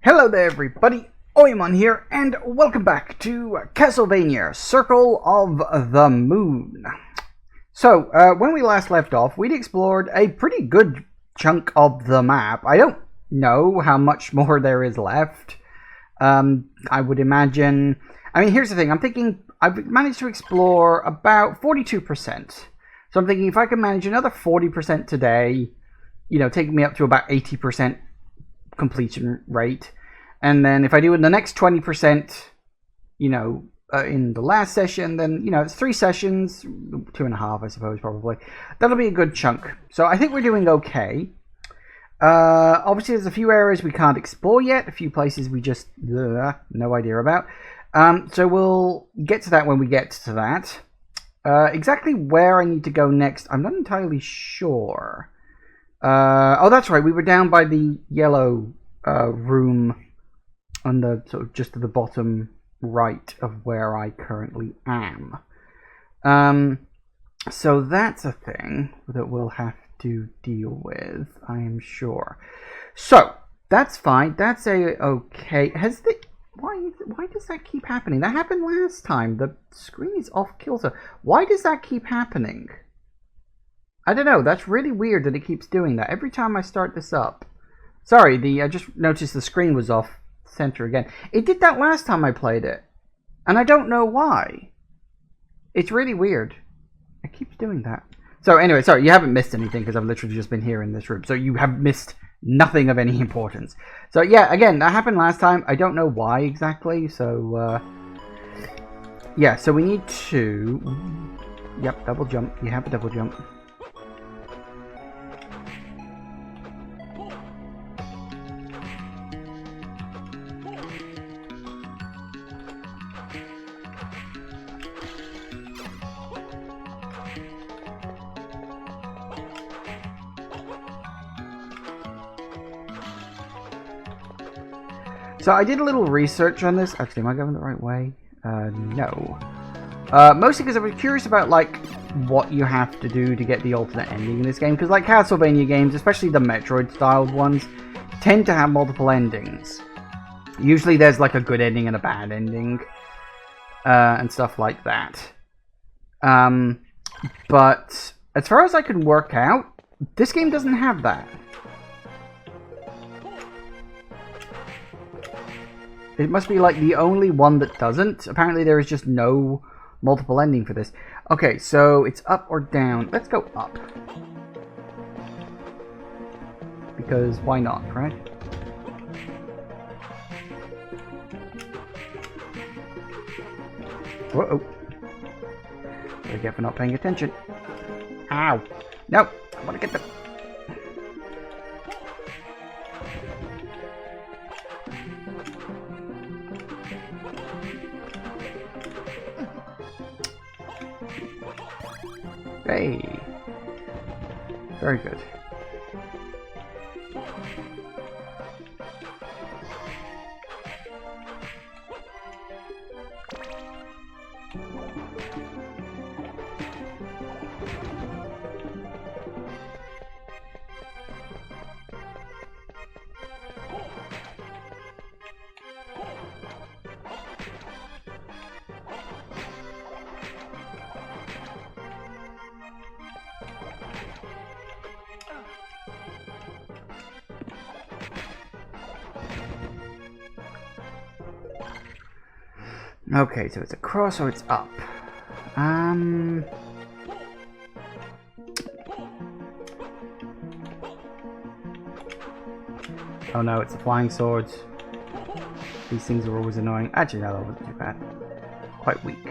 Hello there everybody, Oimon here, and welcome back to Castlevania, Circle of the Moon. So, when we last left off, we'd explored a pretty good chunk of the map. I don't know how much more there is left. I would imagine... here's the thing, I'm thinking I've managed to explore about 42%. So I'm thinking if I can manage another 40% today, taking me up to about 80% completion rate, and then if I do in the next 20%, in the last session, then it's 3 sessions, 2.5 I suppose probably. That'll be a good chunk. So I think we're doing okay. Obviously there's a few areas we can't explore yet, a few places we just no idea about. So we'll get to that when we get to that. Exactly where I need to go next, I'm not entirely sure. Oh, that's right. We were down by the yellow room on the sort of just to the bottom right of where I currently am. So that's a thing that we'll have to deal with, I am sure. So that's fine. That's okay. Has the why does that keep happening? That happened last time. The screen is off kilter. Why does that keep happening? I don't know, that's really weird that it keeps doing that every time I start this up. Sorry, I just noticed the screen was off center again. It did that last time I played it, and I don't know why. It's really weird. It keeps doing that. So anyway, sorry, you haven't missed anything because I've literally just been here in this room. So you have missed nothing of any importance. So yeah, again, that happened last time. I don't know why exactly, so... yeah, so we need to... Yep, double jump. You have a double jump. So I did a little research on this. Actually, am I going the right way? No. Mostly because I was curious about, what you have to do to get the alternate ending in this game. Because, Castlevania games, especially the Metroid-styled ones, tend to have multiple endings. Usually there's, a good ending and a bad ending. And stuff like that. But as far as I can work out, this game doesn't have that. It must be the only one that doesn't. Apparently there is just no multiple ending for this. Okay, so it's up or down. Let's go up. Because why not, right? Uh-oh. Gotta get for not paying attention. Ow. No, I want to get the... Hey, very good. Okay, so it's across or it's up. Oh no, it's the flying swords. These things are always annoying. Actually, no, that wasn't too bad. Quite weak.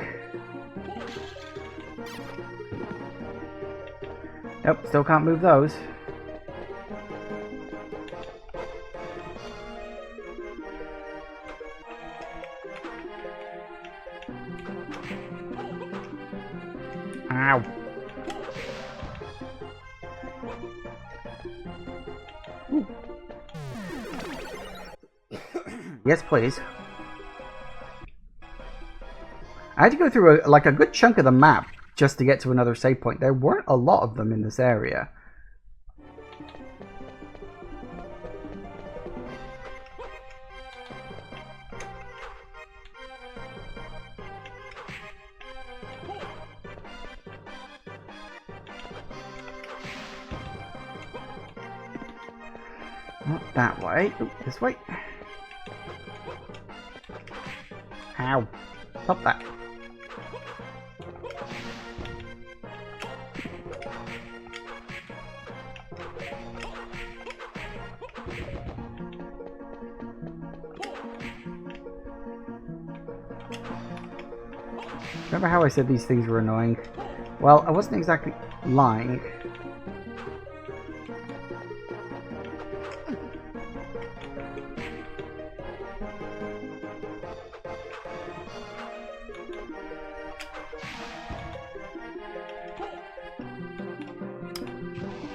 Nope, still can't move those. Ow. Yes, please. I had to go through a good chunk of the map just to get to another save point. There weren't a lot of them in this area. Not that way. Ooh, this way. Ow. Stop that. Remember how I said these things were annoying? Well, I wasn't exactly lying.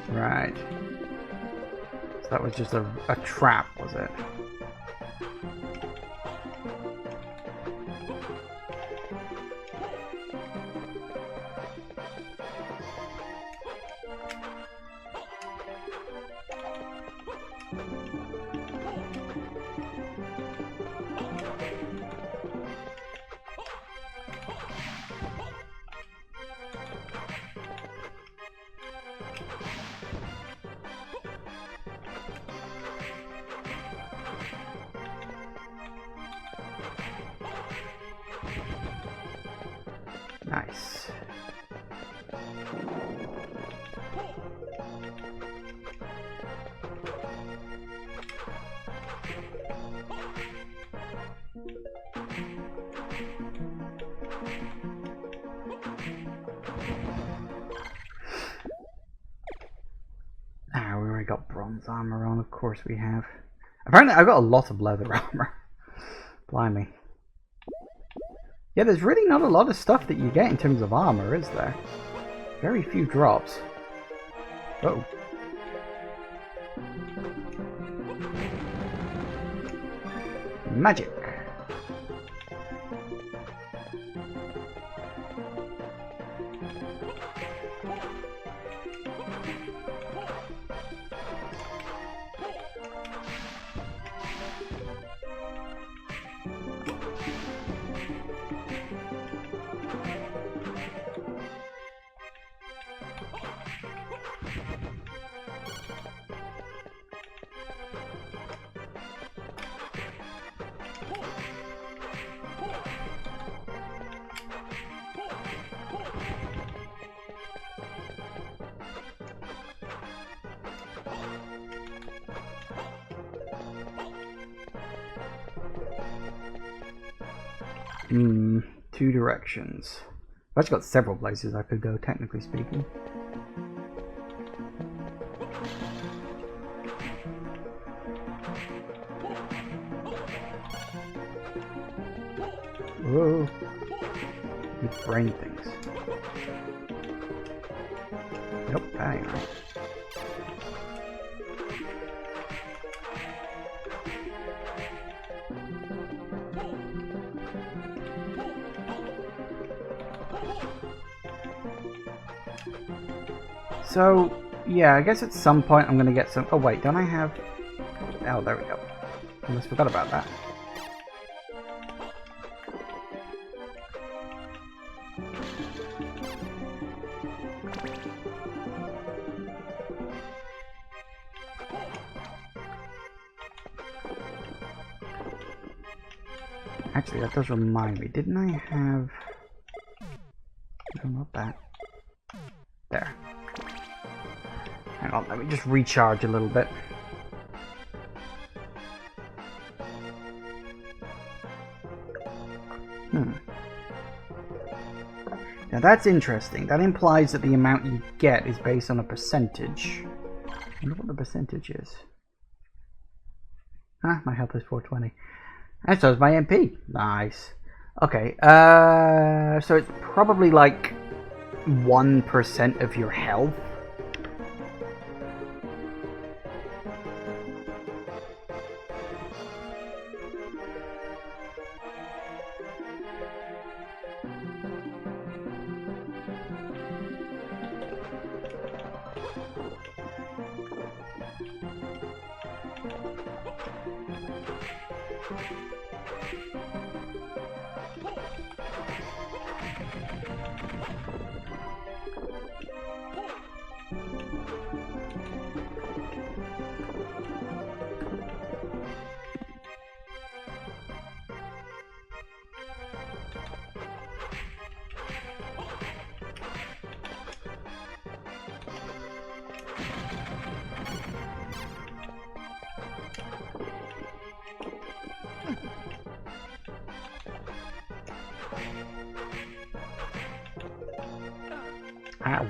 Right. So that was just a trap, was it? Nice. Ah, we already got bronze armor on, of course we have. Apparently I've got a lot of leather armor. Blimey. Yeah, there's really not a lot of stuff that you get in terms of armor, is there? Very few drops. Oh. Magic. Two directions. I've actually got several places I could go, technically speaking. Whoa. These brain things. Nope, that ain't right. So, yeah, I guess at some point I'm going to get some... Oh, wait, don't I have... Oh, there we go. I almost forgot about that. Actually, that does remind me. Didn't I have... No, not that. There. Hang on, let me just recharge a little bit. Now that's interesting. That implies that the amount you get is based on a percentage. I wonder what the percentage is. Ah, my health is 420. And so is my MP. Nice. Okay, so it's probably like 1% of your health. Ow.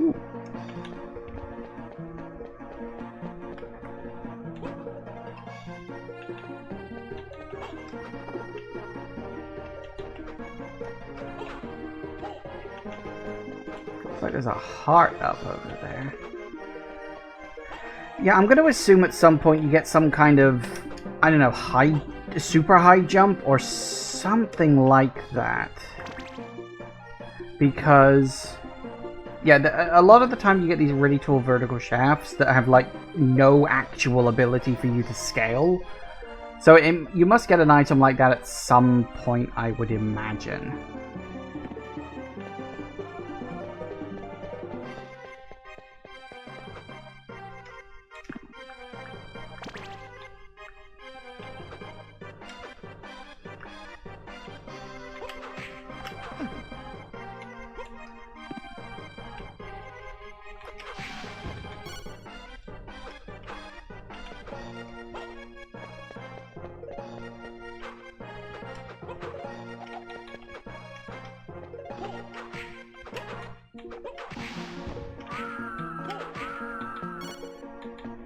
Ooh. Looks like there's a heart up over there. Yeah, I'm going to assume at some point you get some kind of, I don't know, super high jump or something like that. Because, yeah, a lot of the time you get these really tall vertical shafts that have, like, no actual ability for you to scale. So you must get an item like that at some point, I would imagine.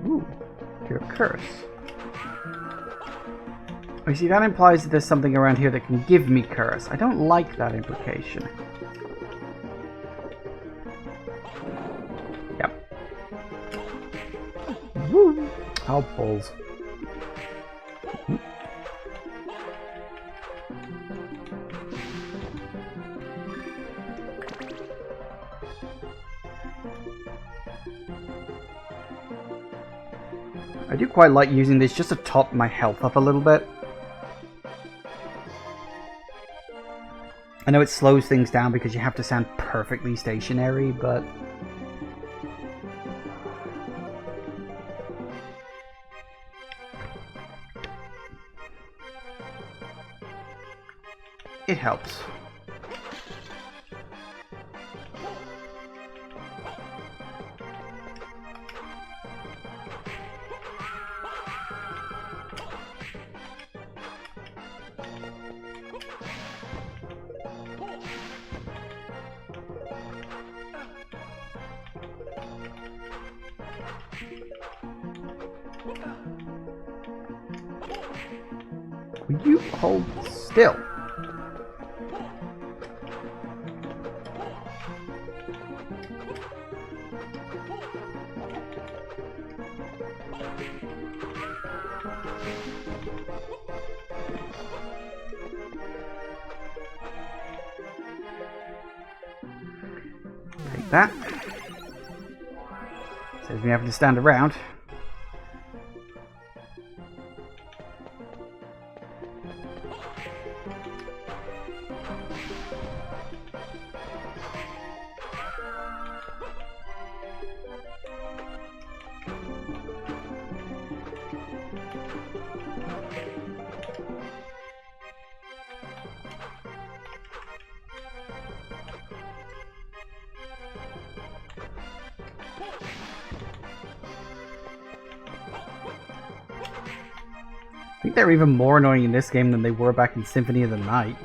Ooh, your curse. You see, that implies that there's something around here that can give me curse. I don't like that implication. Yep. Woo! How balls. I do quite like using this just to top my health up a little bit. I know it slows things down because you have to stand perfectly stationary, but... it helps. Will you hold still? Take that. Saves me having to stand around. I think they're even more annoying in this game than they were back in Symphony of the Night.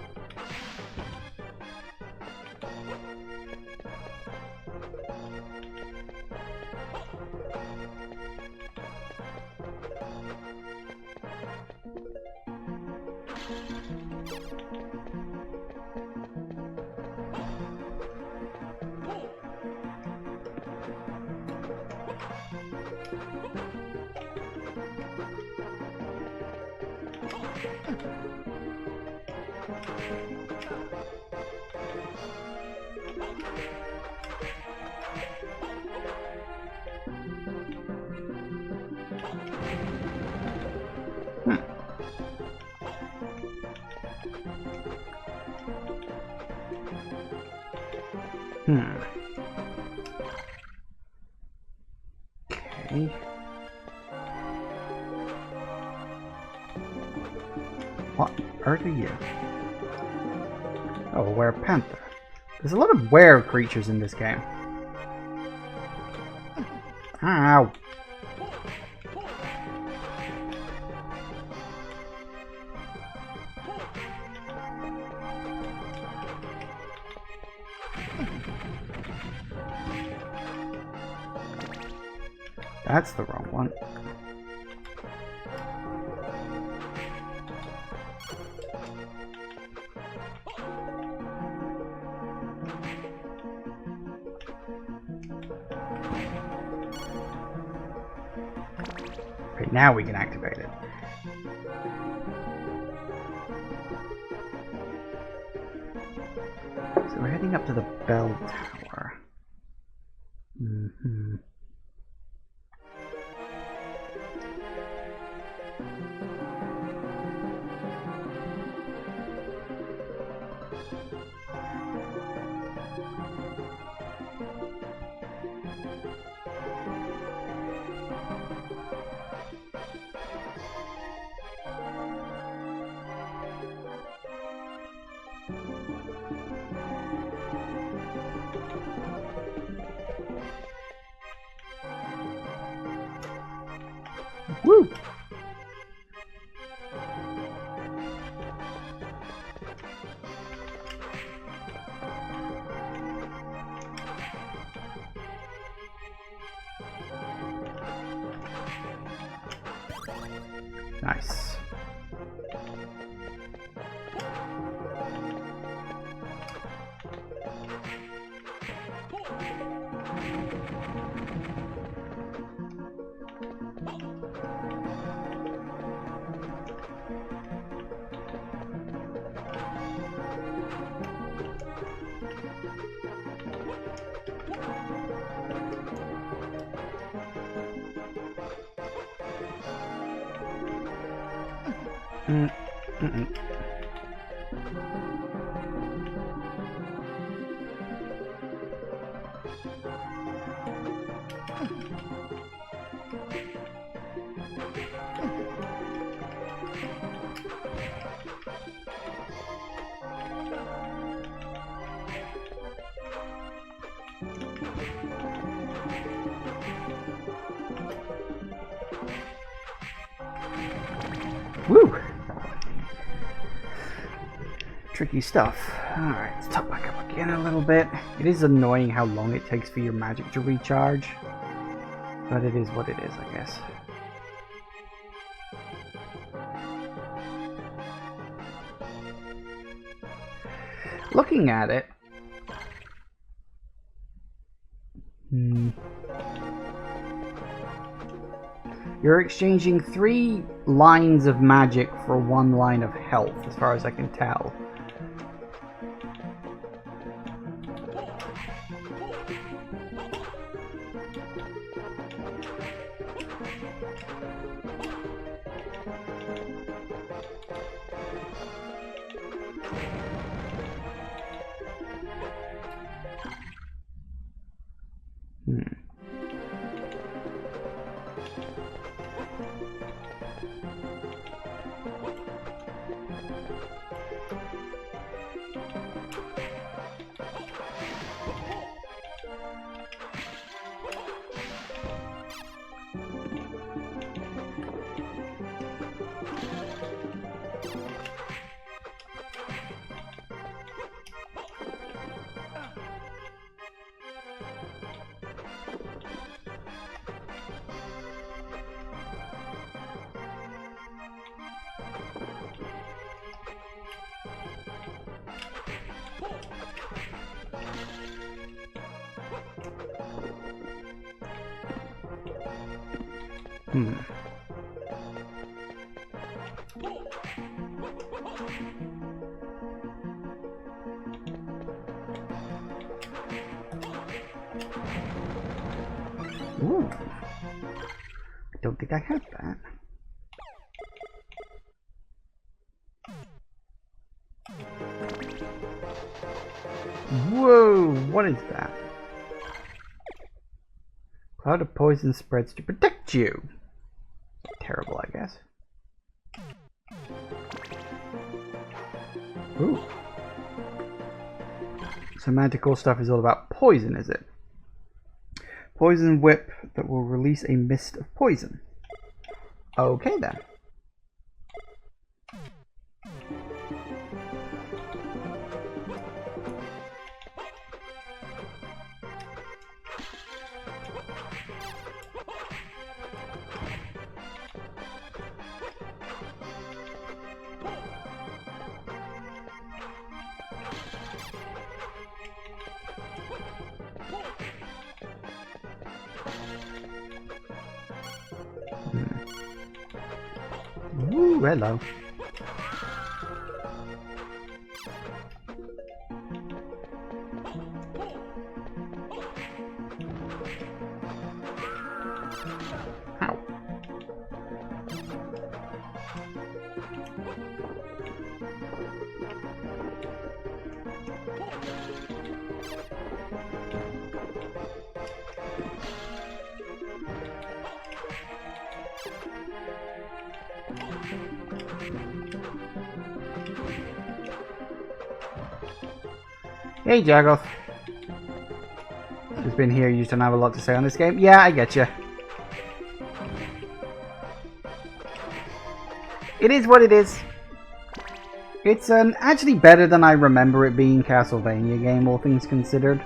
Okay. What are you? Oh, a were-panther. There's a lot of were creatures in this game. Ow! That's the wrong one. Okay, now we can activate it. So we're heading up to the bell tower. Mm-hmm. Woo! Nice. Woo! Tricky stuff. Alright, let's top back up again a little bit. It is annoying how long it takes for your magic to recharge. But it is what it is, I guess. Looking at it... You're exchanging 3 lines of magic for 1 line of health, as far as I can tell. Ooh. I don't think I had that. Whoa, what is that? Cloud of poison spreads to protect you. Terrible, I guess. Ooh. So magical stuff is all about poison, is it? Poison whip that will release a mist of poison. Okay then. hello. Ow. Hey, Jagoth. Who's been here, you just don't have a lot to say on this game. Yeah, I get you. It is what it is. It's actually better than I remember it being Castlevania game, all things considered.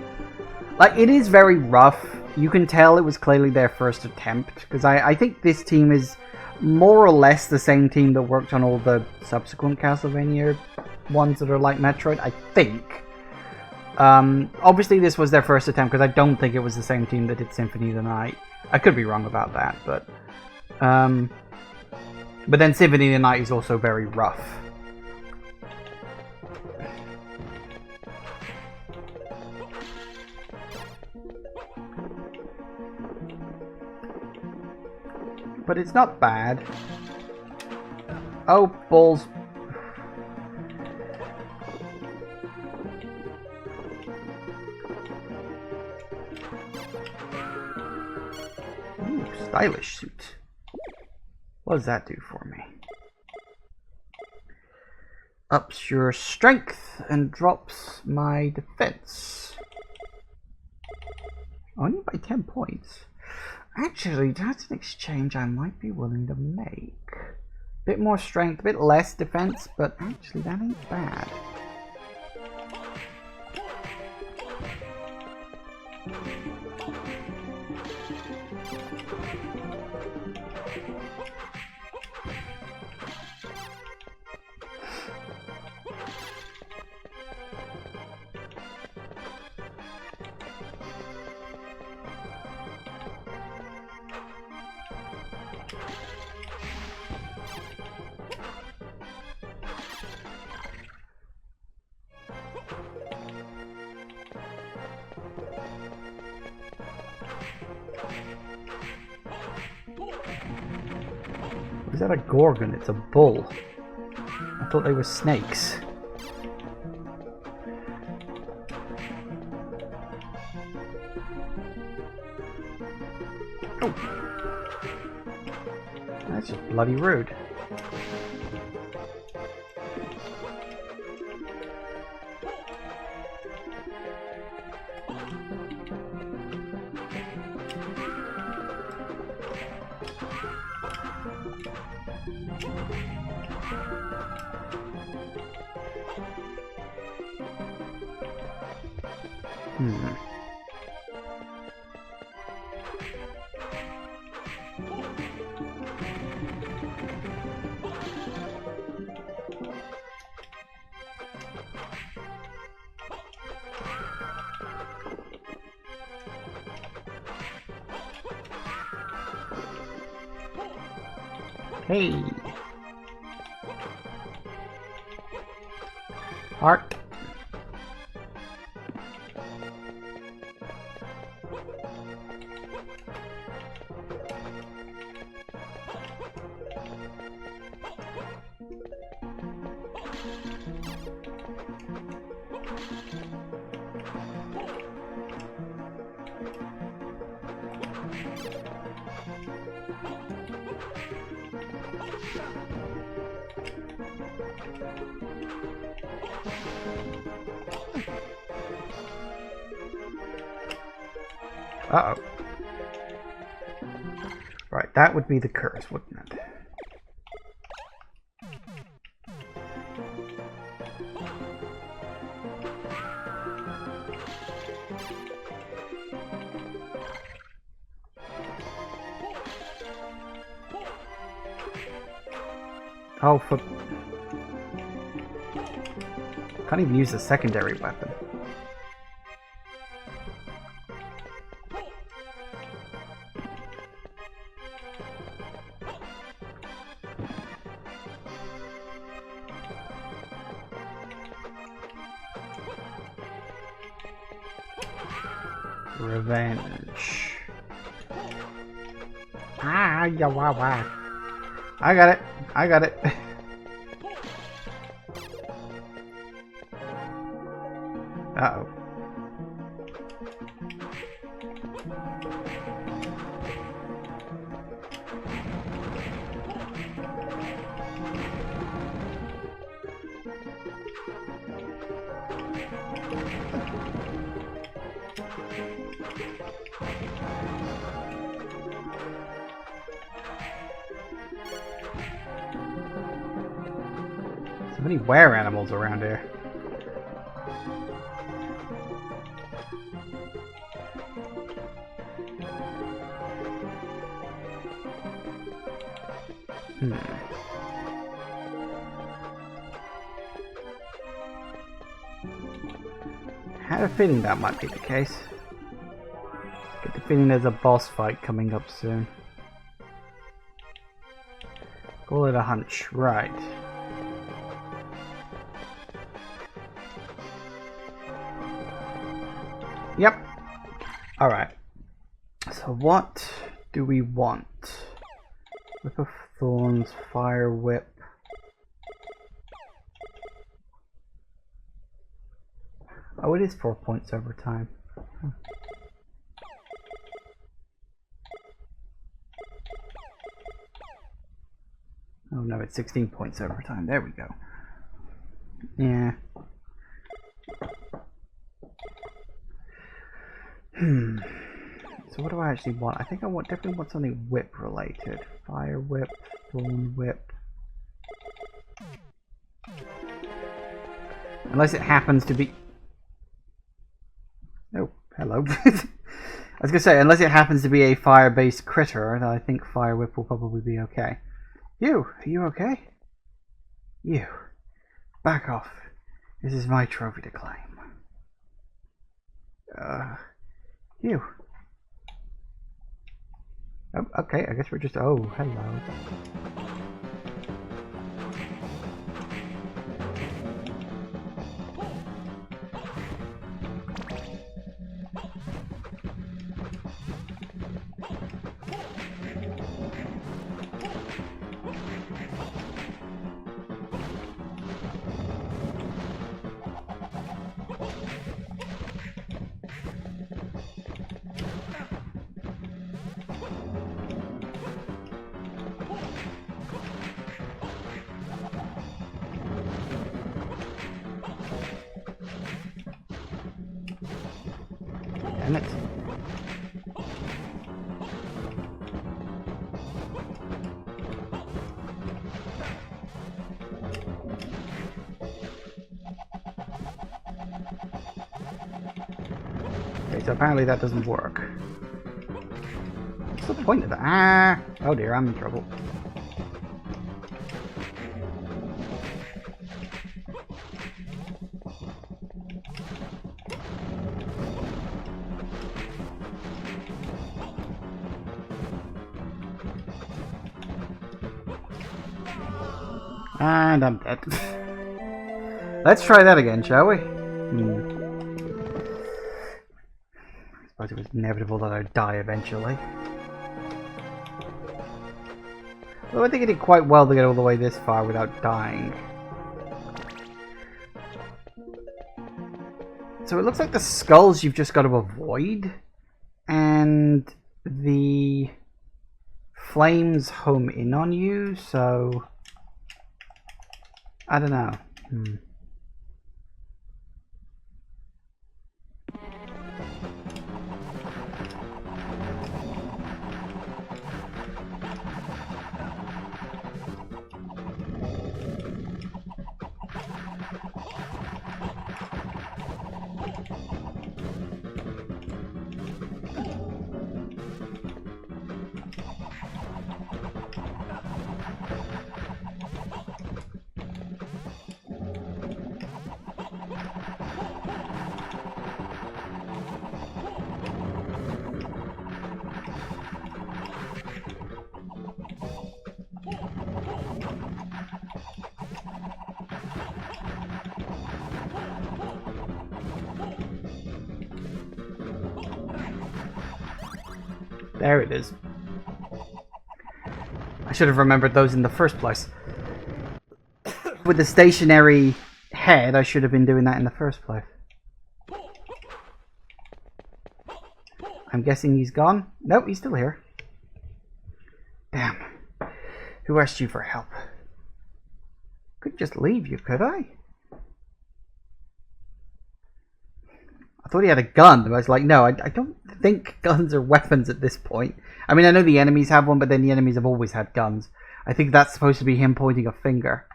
Like, it is very rough. You can tell it was clearly their first attempt, because I think this team is more or less the same team that worked on all the subsequent Castlevania ones that are like Metroid, I think. Obviously this was their first attempt, because I don't think it was the same team that did Symphony of the Night. I could be wrong about that, but then Symphony of the Night is also very rough. But it's not bad. Oh, balls. Ooh, stylish suit. What does that do for me? Ups your strength and drops my defense. Only by 10 points. Actually, that's an exchange I might be willing to make. Bit more strength, a bit less defense, but actually that ain't bad. Is that a gorgon? It's a bull. I thought they were snakes. Oh! That's just bloody rude. Hey! Heart. Uh-oh. Right, that would be the curse, wouldn't it? Oh, for... Can't even use the secondary weapon. Revenge. Ah, yeah, wow, wow. I got it. I got it. Uh-oh. So many were animals around here. I had a feeling that might be the case. Get the feeling there's a boss fight coming up soon. Call it a hunch, right. Yep. Alright. So what do we want? Whip of Thorns, Fire Whip. Oh, it is 4 points over time. Huh. Oh no, it's 16 points over time. There we go. Yeah. So what do I actually want? I think I definitely want something whip related. Fire Whip, Thorn Whip. Unless it happens to be... Oh, hello. I was gonna say, unless it happens to be a fire-based critter, then I think Fire Whip will probably be okay. Are you okay? You, back off. This is my trophy to claim. You. Oh, okay, I guess we're just... Oh, hello. Damn it. Okay, so apparently that doesn't work. What's the point of that? Ah! Oh dear, I'm in trouble. And I'm dead. Let's try that again, shall we? I suppose it was inevitable that I'd die eventually. Well, I think I did quite well to get all the way this far without dying. So it looks like the skulls you've just got to avoid, and the flames home in on you, so I don't know. There it is. I should have remembered those in the first place. With the stationary head, I should have been doing that in the first place. I'm guessing he's gone? Nope, he's still here. Damn. Who asked you for help? Could just leave you, could I? I thought he had a gun, but I was like, no, I don't think guns are weapons at this point. I mean, I know the enemies have one, but then the enemies have always had guns. I think that's supposed to be him pointing a finger.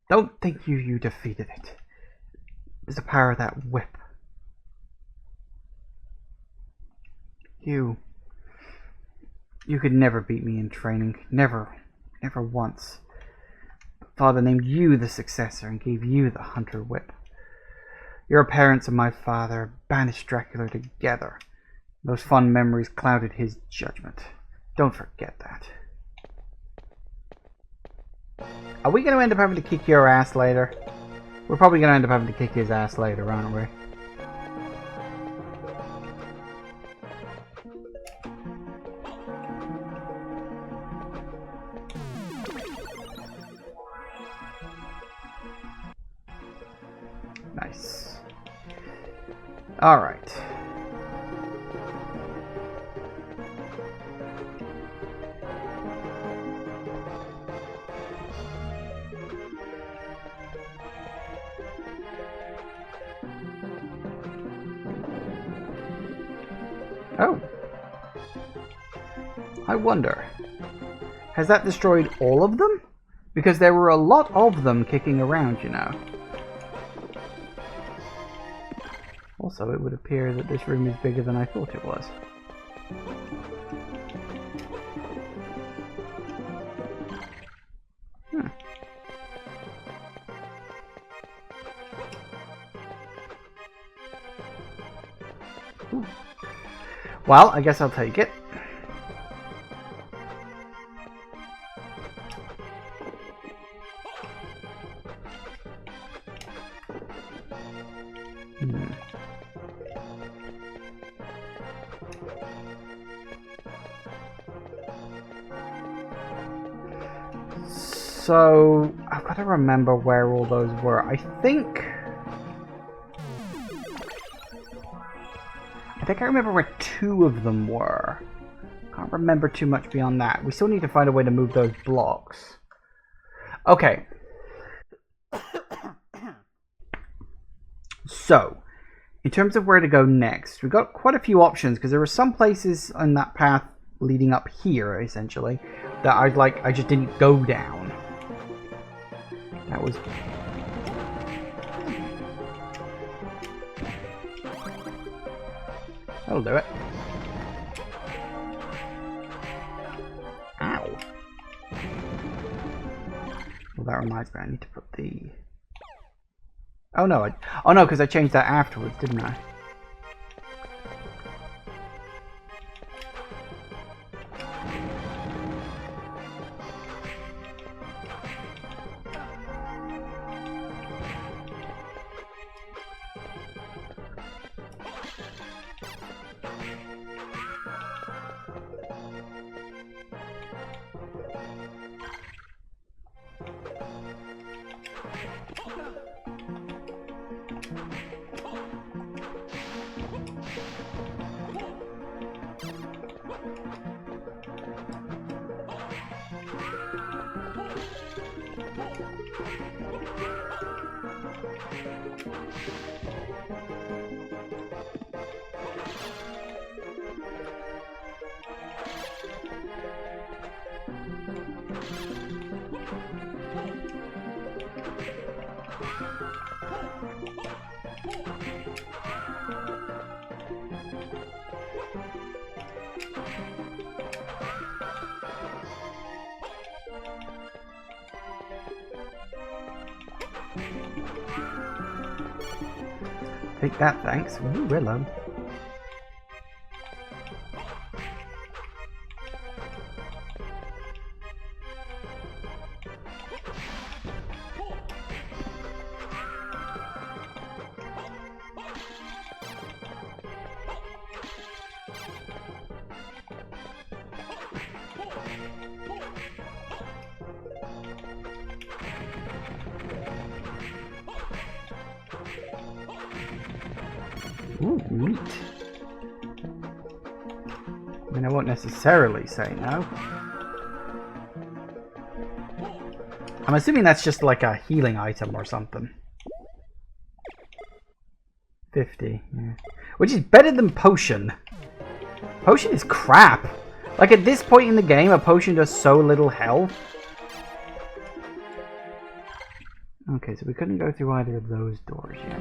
Don't think you defeated it. It was the power of that whip. You could never beat me in training. Never. Never once. Father named you the successor and gave you the hunter whip. Your parents and my father banished Dracula together. Those fond memories clouded his judgment. Don't forget that. Are we going to end up having to kick your ass later? We're probably going to end up having to kick his ass later, aren't we? Nice. Alright. Oh. I wonder. Has that destroyed all of them? Because there were a lot of them kicking around, you know. Also, it would appear that this room is bigger than I thought it was. Ooh. Well, I guess I'll take it. So, I've got to remember where all those were. I think I remember where two of them were. Can't remember too much beyond that. We still need to find a way to move those blocks. Okay. So, in terms of where to go next, we've got quite a few options because there were some places on that path leading up here, essentially, that I just didn't go down. That was... That'll do it. Ow. Well, that reminds me, I need to put the... Oh no, because I changed that afterwards, didn't I? Take that, thanks. Ooh, hello. Ooh, meat. I mean, I won't necessarily say no. I'm assuming that's just like a healing item or something. 50, yeah. Which is better than potion. Potion is crap. Like, at this point in the game, a potion does so little health. Okay, so we couldn't go through either of those doors yet.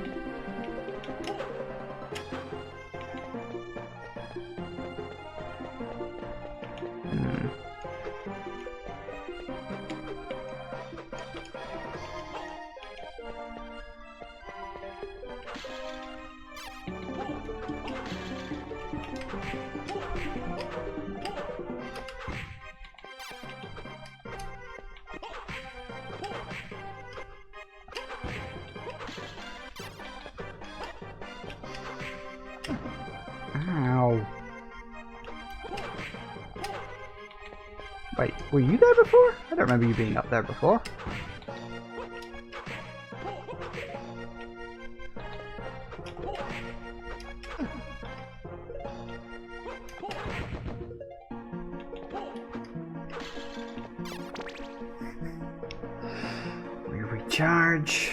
Ow. Wait, were you there before? I don't remember you being up there before. We recharge.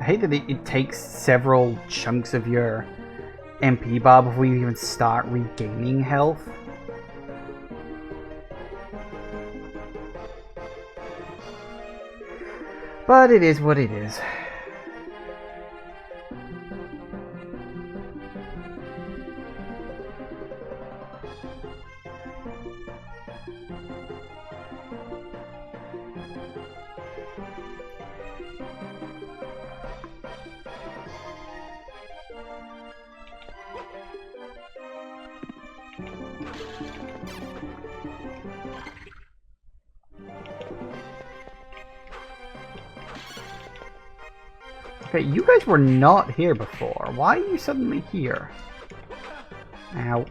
I hate that it takes several chunks of your MP bar before you even start regaining health. But it is what it is. Okay, you guys were not here before. Why are you suddenly here? Ow.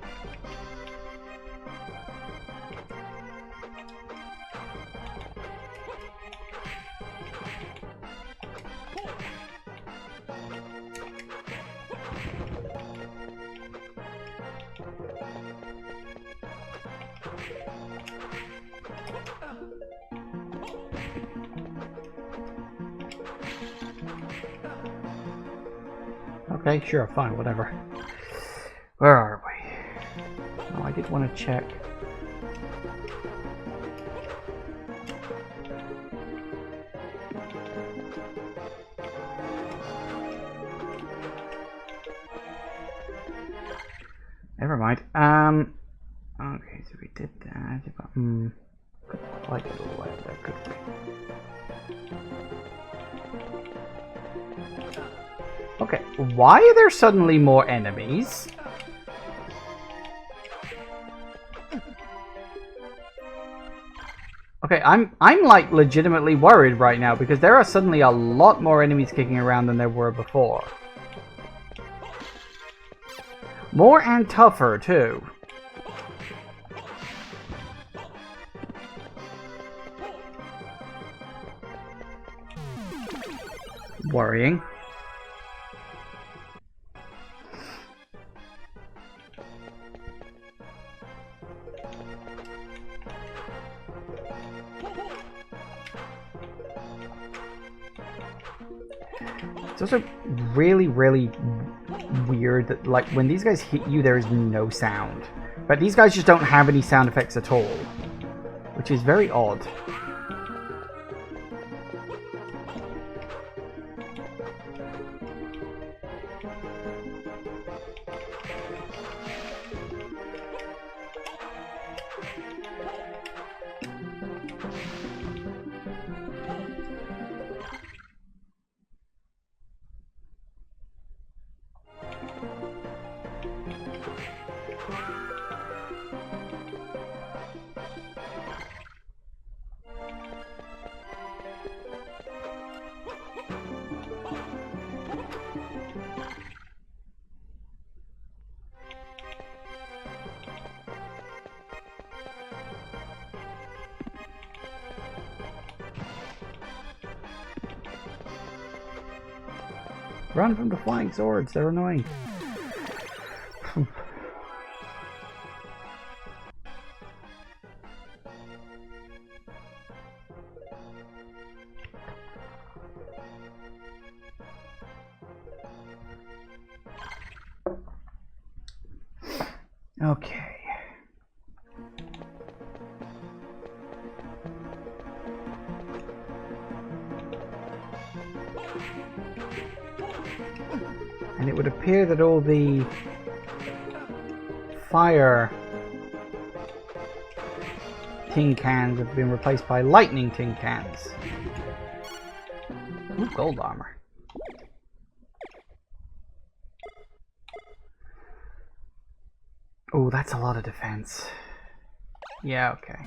Okay, sure, fine, whatever. Where are we? Oh, I did want to check. Never mind. Okay, so we did that, but couldn't quite get all the way up there, could we? Okay, why are there suddenly more enemies? Okay, I'm like legitimately worried right now because there are suddenly a lot more enemies kicking around than there were before. More and tougher too. Worrying. It's also really, really weird that, like, when these guys hit you, there is no sound. But these guys just don't have any sound effects at all, which is very odd. Run from the flying swords, they're annoying. Okay. And it would appear that all the fire tin cans have been replaced by lightning tin cans. Ooh, gold armor. Oh, that's a lot of defense. Yeah, okay.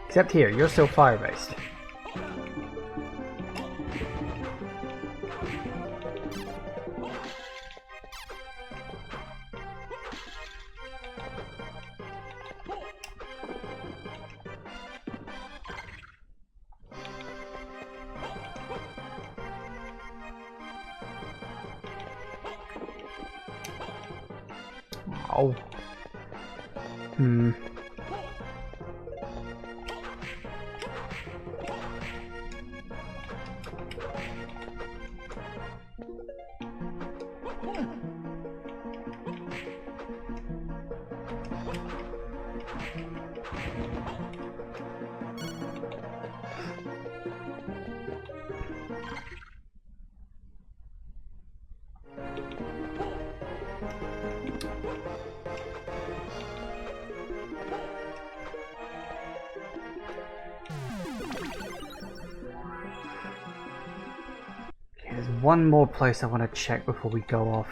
Except here, you're still fire-based. Oh. There's one more place I want to check before we go off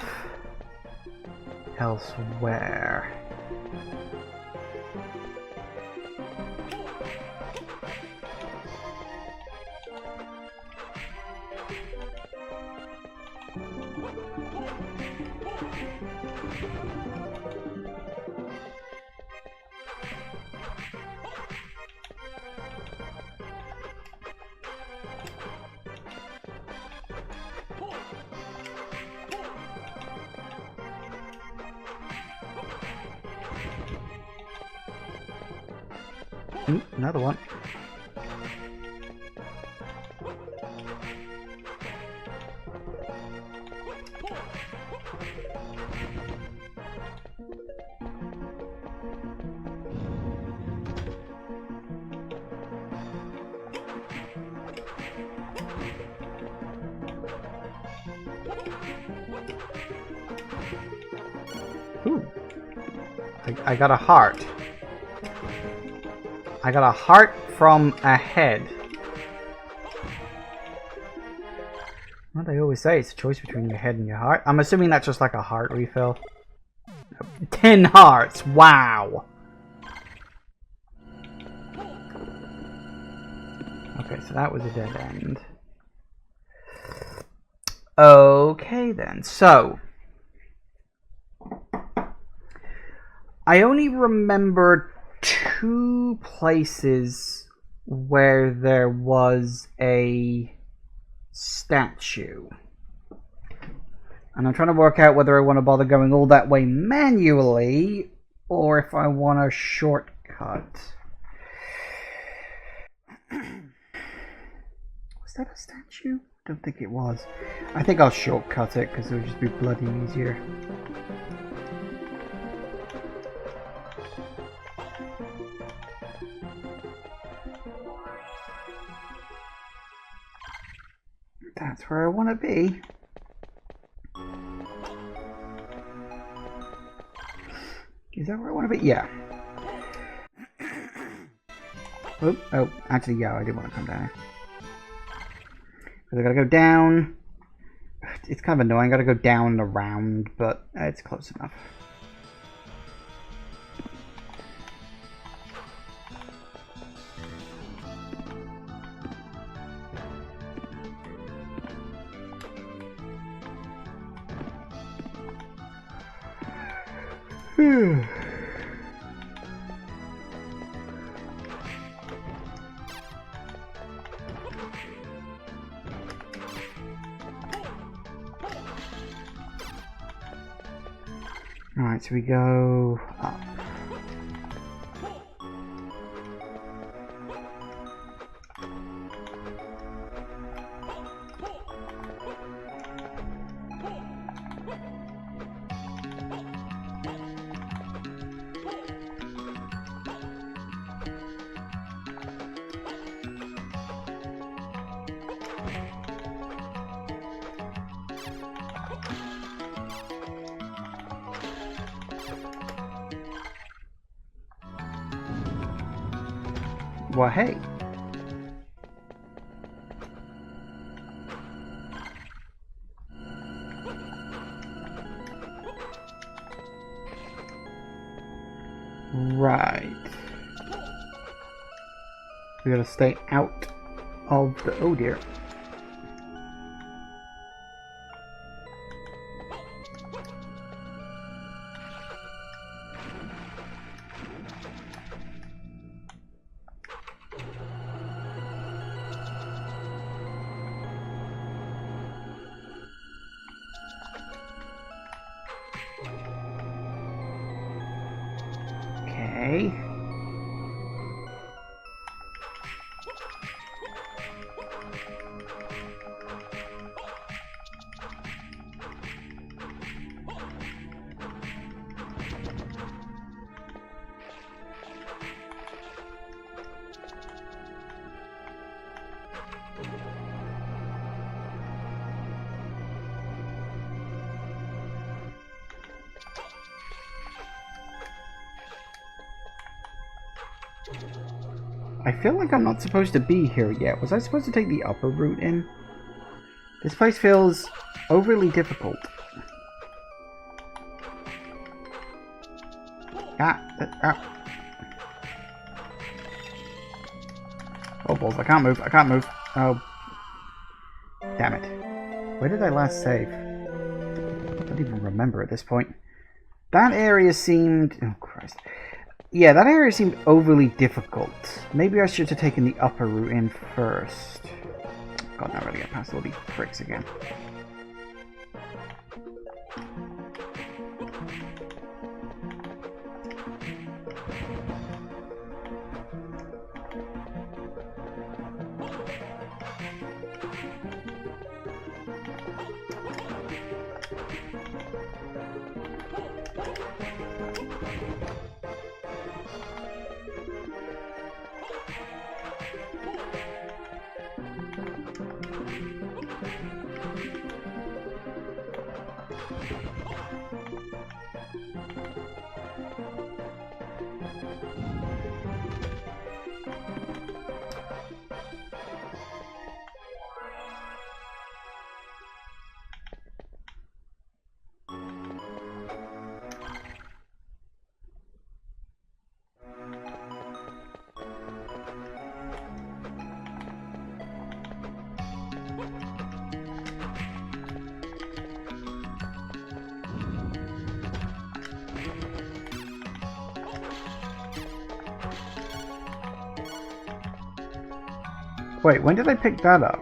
elsewhere. Another one. Ooh. I got a heart. I got a heart from a head. Well, they always say it's a choice between your head and your heart. I'm assuming that's just like a heart refill. 10 hearts! Wow! Okay, so that was a dead end. Okay then, so... I only remember 2 places where there was a statue. And I'm trying to work out whether I want to bother going all that way manually or if I want a shortcut. Was that a statue? I don't think it was. I think I'll shortcut it because it would just be bloody easier. That's where I want to be. Is that where I want to be? Yeah. Oh, actually, yeah, I did want to come down. Because I gotta go down. It's kind of annoying. I gotta go down and around, but it's close enough. Alright, so we go up. Well, hey. Right. We gotta stay out of the... Oh dear. Okay. I feel like I'm not supposed to be here yet. Was I supposed to take the upper route in? This place feels overly difficult. Oh balls, I can't move, I can't move. Oh. Damn it. Where did I last save? I don't even remember at this point. That area seemed... Oh Christ. Yeah, that area seemed overly difficult. Maybe I should have taken the upper route in first. God, not really get past all these pricks again. Wait, when did I pick that up?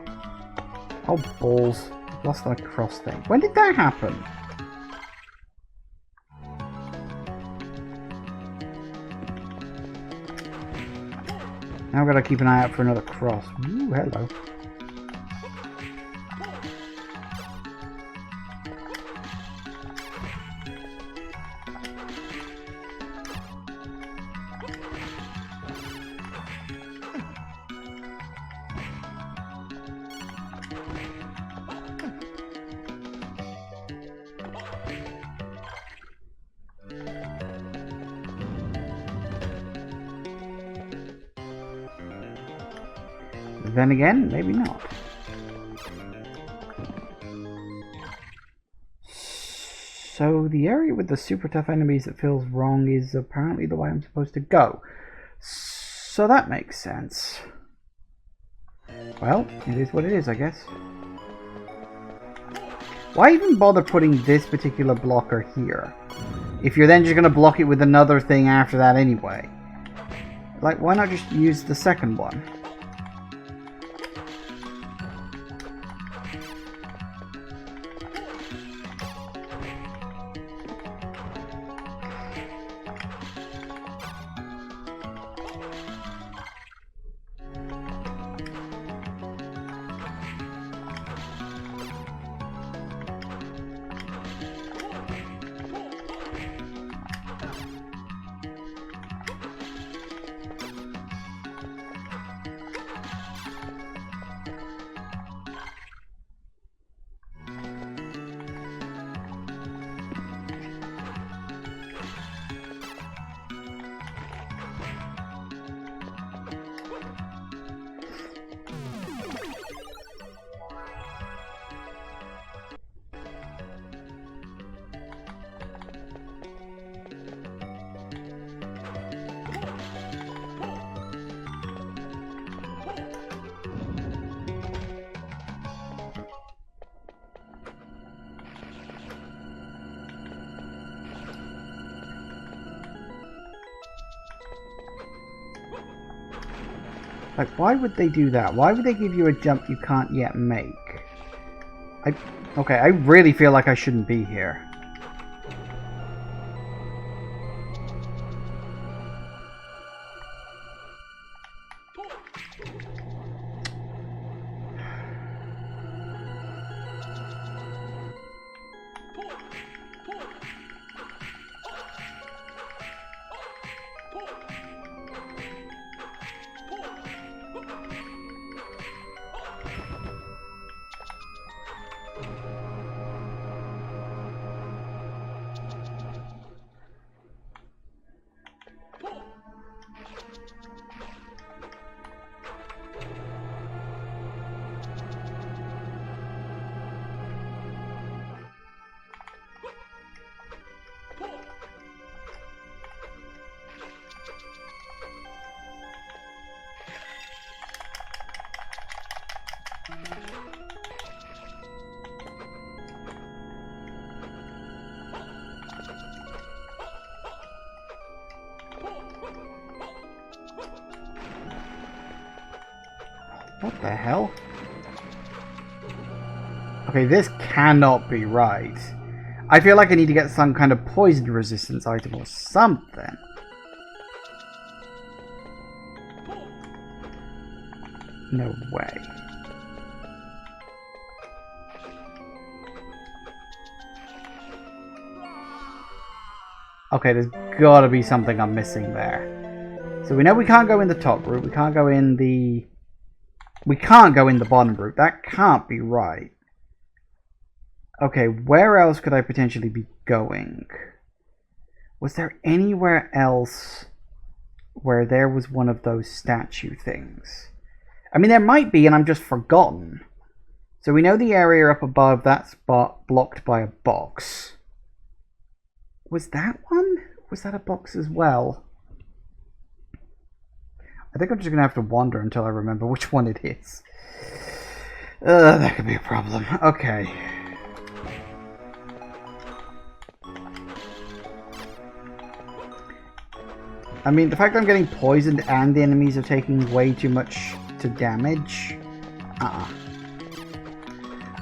Oh, balls. I've lost that cross thing. When did that happen? Now I've got to keep an eye out for another cross. Ooh, hello. Then again, maybe not. So the area with the super tough enemies that feels wrong is apparently the way I'm supposed to go. So that makes sense. Well, it is what it is, I guess. Why even bother putting this particular blocker here? If you're then just going to block it with another thing after that anyway. Like, why not just use the second one? Like, why would they do that? Why would they give you a jump you can't yet make? Okay, I really feel like I shouldn't be here. What the hell? Okay, this cannot be right. I feel like I need to get some kind of poison resistance item or something. No way. Okay, there's gotta be something I'm missing there. So we know we can't go in the top route, we can't go in the... We can't go in the bottom route. That can't be right. Okay, where else could I potentially be going? Was there anywhere else where there was one of those statue things? I mean, there might be, and I'm just forgotten. So we know the area up above that spot blocked by a box. Was that one? Was that a box as well? I think I'm just going to have to wander until I remember which one it is. That could be a problem. Okay. I mean, the fact that I'm getting poisoned and the enemies are taking way too much to damage.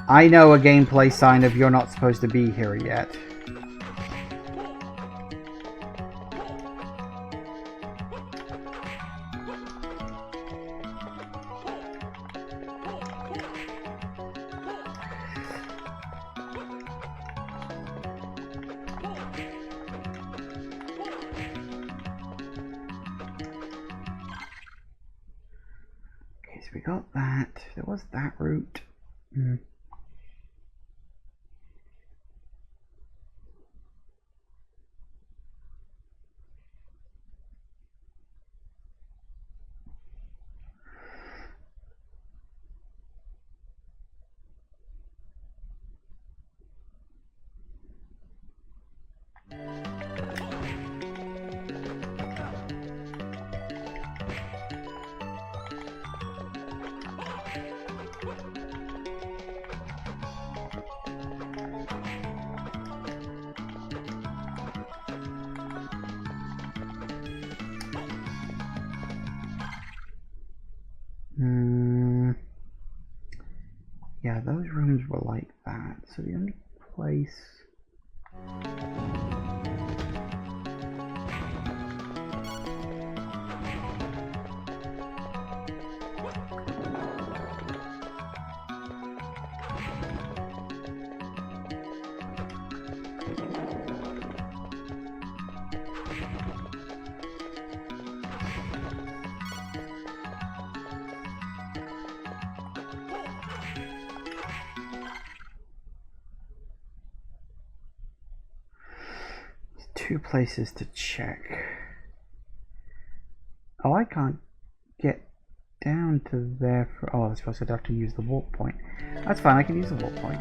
I know a gameplay sign of you're not supposed to be here yet. So we got that. There was that route. Yeah, those rooms were like that. So the only place... Two places to check. Oh, I can't get down to there for... Oh, I suppose I'd have to use the warp point. That's fine, I can use the warp point.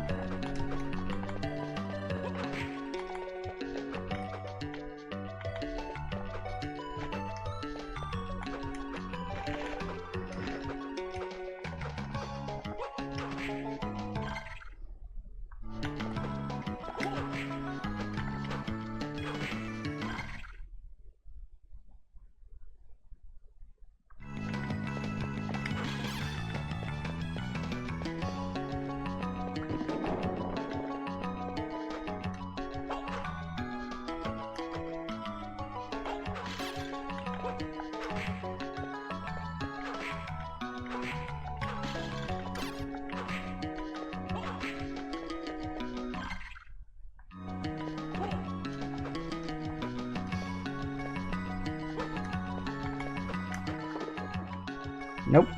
Nope.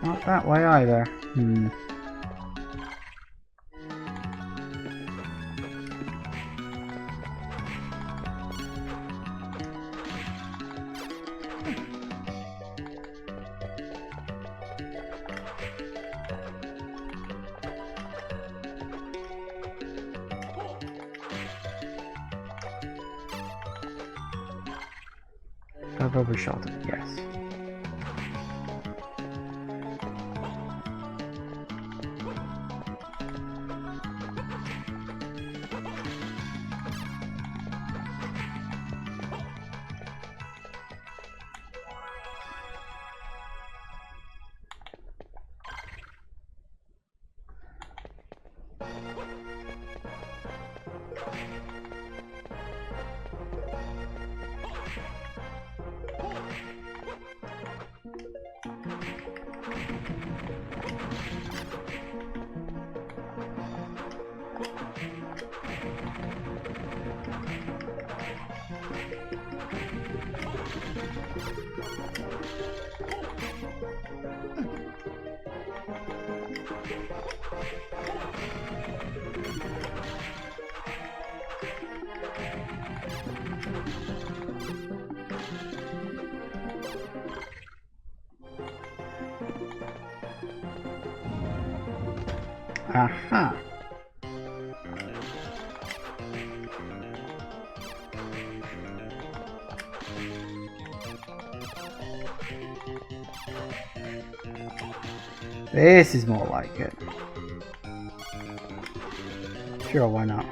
Not that way either. I've overshot it, yes. Aha. This is more like it. Sure, why not?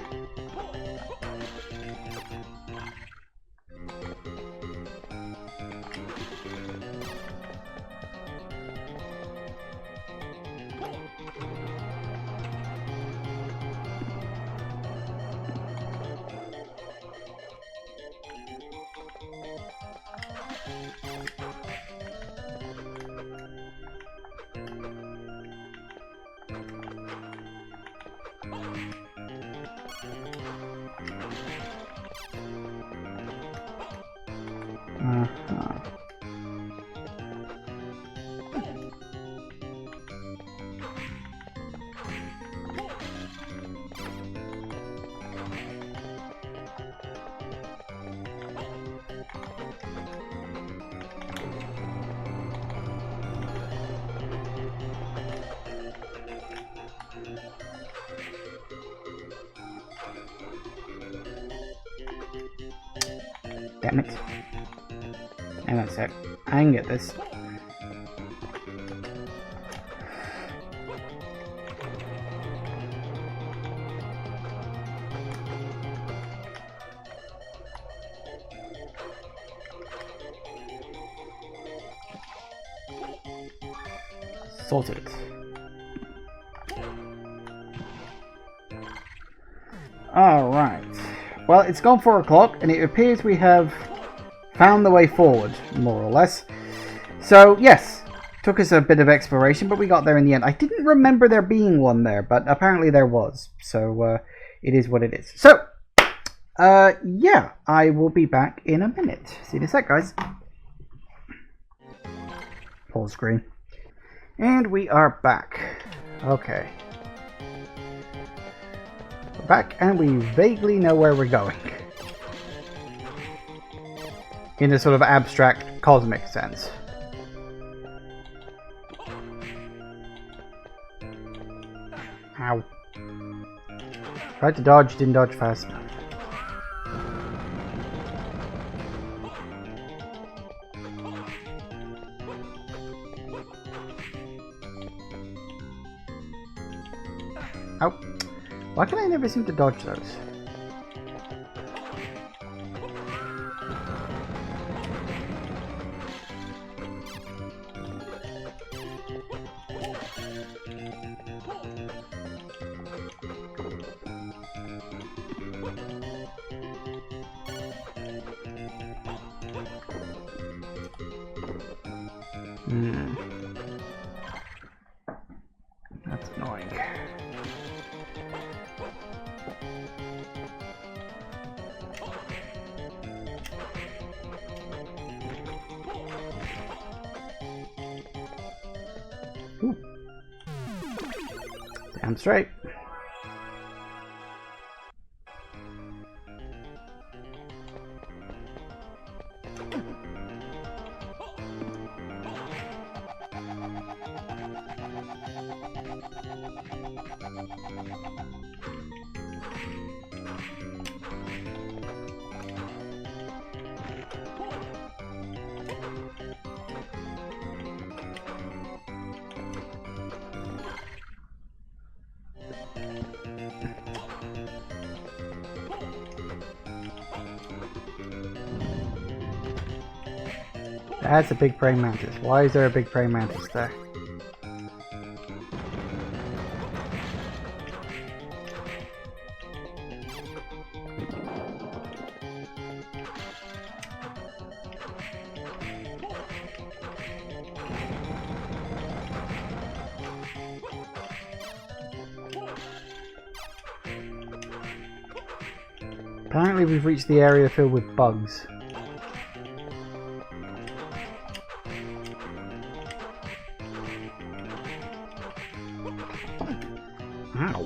Damn it. And that's it. I can get this. Sorted. Alright. Well, it's gone 4 o'clock, and it appears we have found the way forward, more or less. So, yes, took us a bit of exploration, but we got there in the end. I didn't remember there being one there, but apparently there was. So, it is what it is. So, yeah, I will be back in a minute. See you in a sec, guys. Pause screen. And we are back. Okay. We're back, and we vaguely know where we're going. In a sort of abstract, cosmic sense. Ow. Tried to dodge, didn't dodge fast enough. Ow. Why can I never seem to dodge those? That's annoying. Damn straight. That's a big praying mantis. Why is there a big praying mantis there? Apparently we've reached the area filled with bugs. Ow.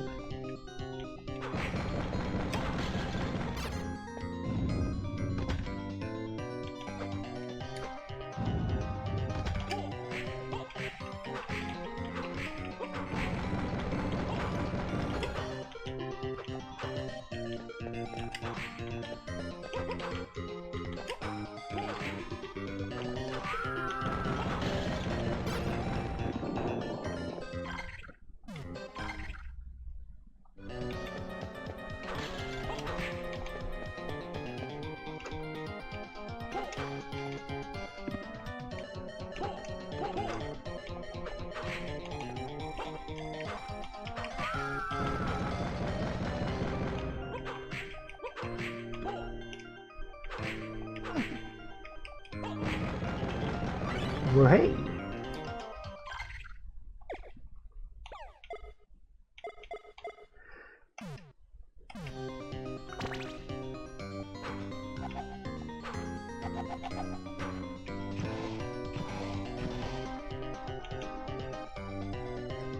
Well, hey.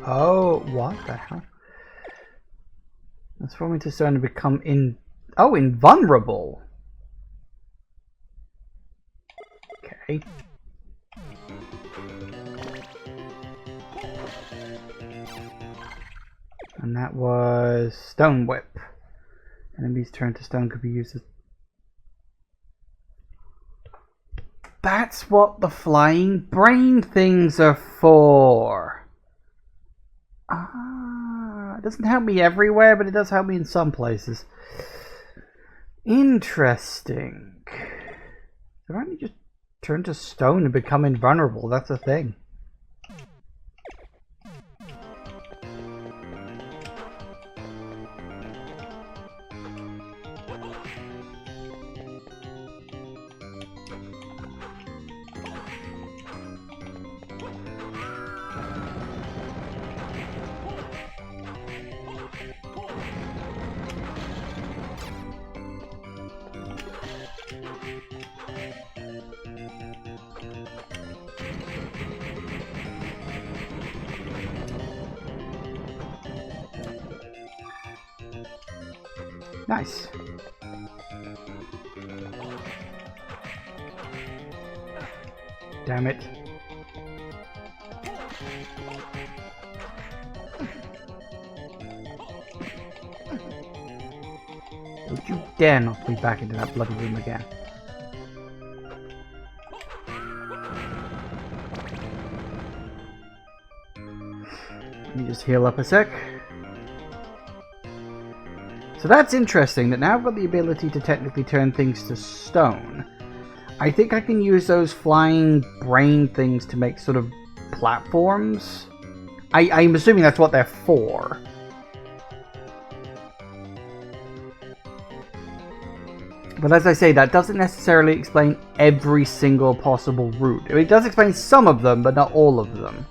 Oh, what the hell? That's for me to start to become invulnerable. Okay. And that was Stone Whip. Enemies turned to stone could be used as... That's what the flying brain things are for. Ah, it doesn't help me everywhere, but it does help me in some places. Interesting. So why don't you just turn to stone and become invulnerable? That's a thing. Nice. Damn it. Don't you dare knock me back into that bloody room again. Let me just heal up a sec. So that's interesting, that now I've got the ability to technically turn things to stone. I think I can use those flying brain things to make sort of platforms. I'm assuming that's what they're for. But as I say, that doesn't necessarily explain every single possible route. It does explain some of them, but not all of them.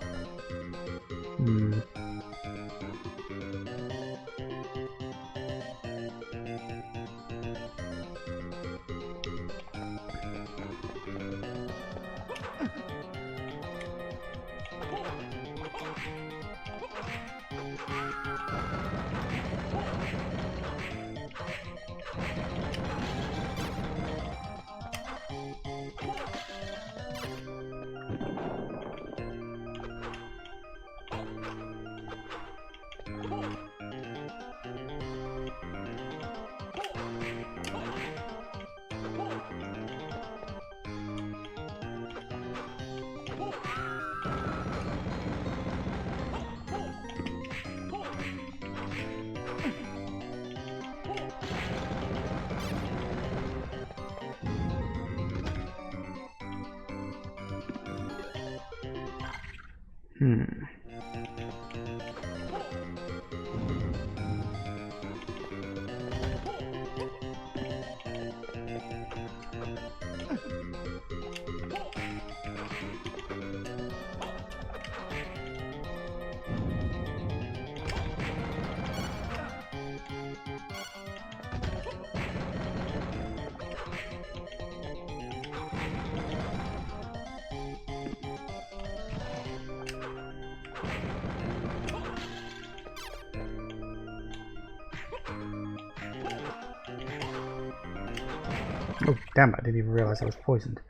Oh, damn, I didn't even realize I was poisoned.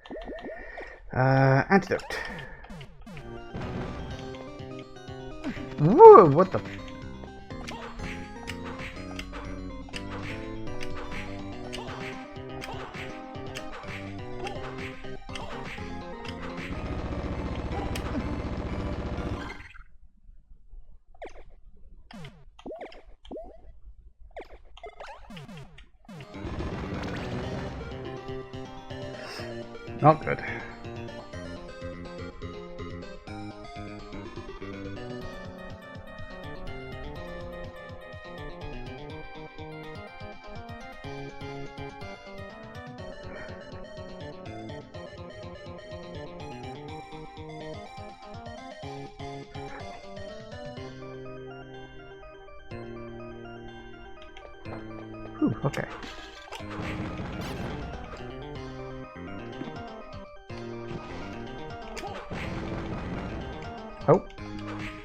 Antidote. Whoa, what the... Not good. Whew, okay. Oh,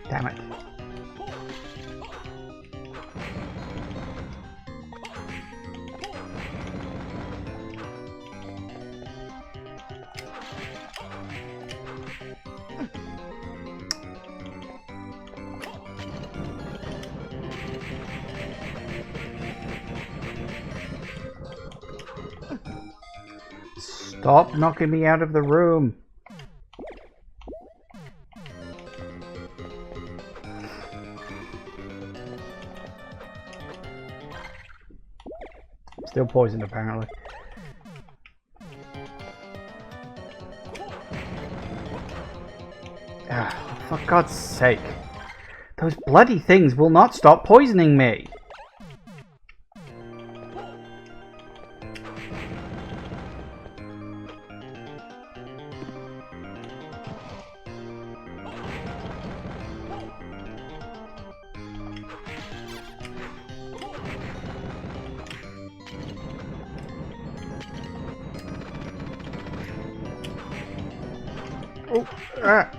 damn it. Stop knocking me out of the room. Still poisoned, apparently. Ah, for God's sake. Those bloody things will not stop poisoning me. Oh, ah.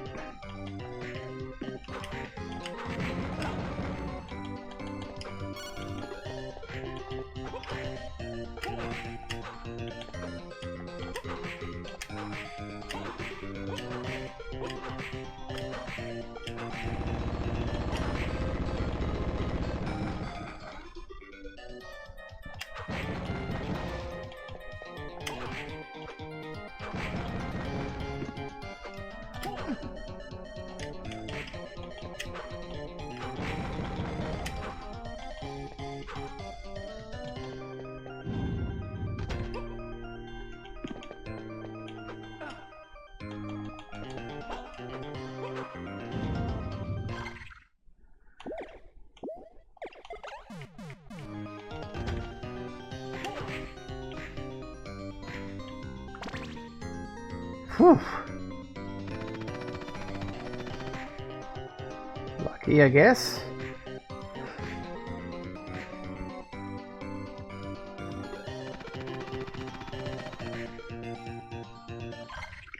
Whew. Lucky, I guess.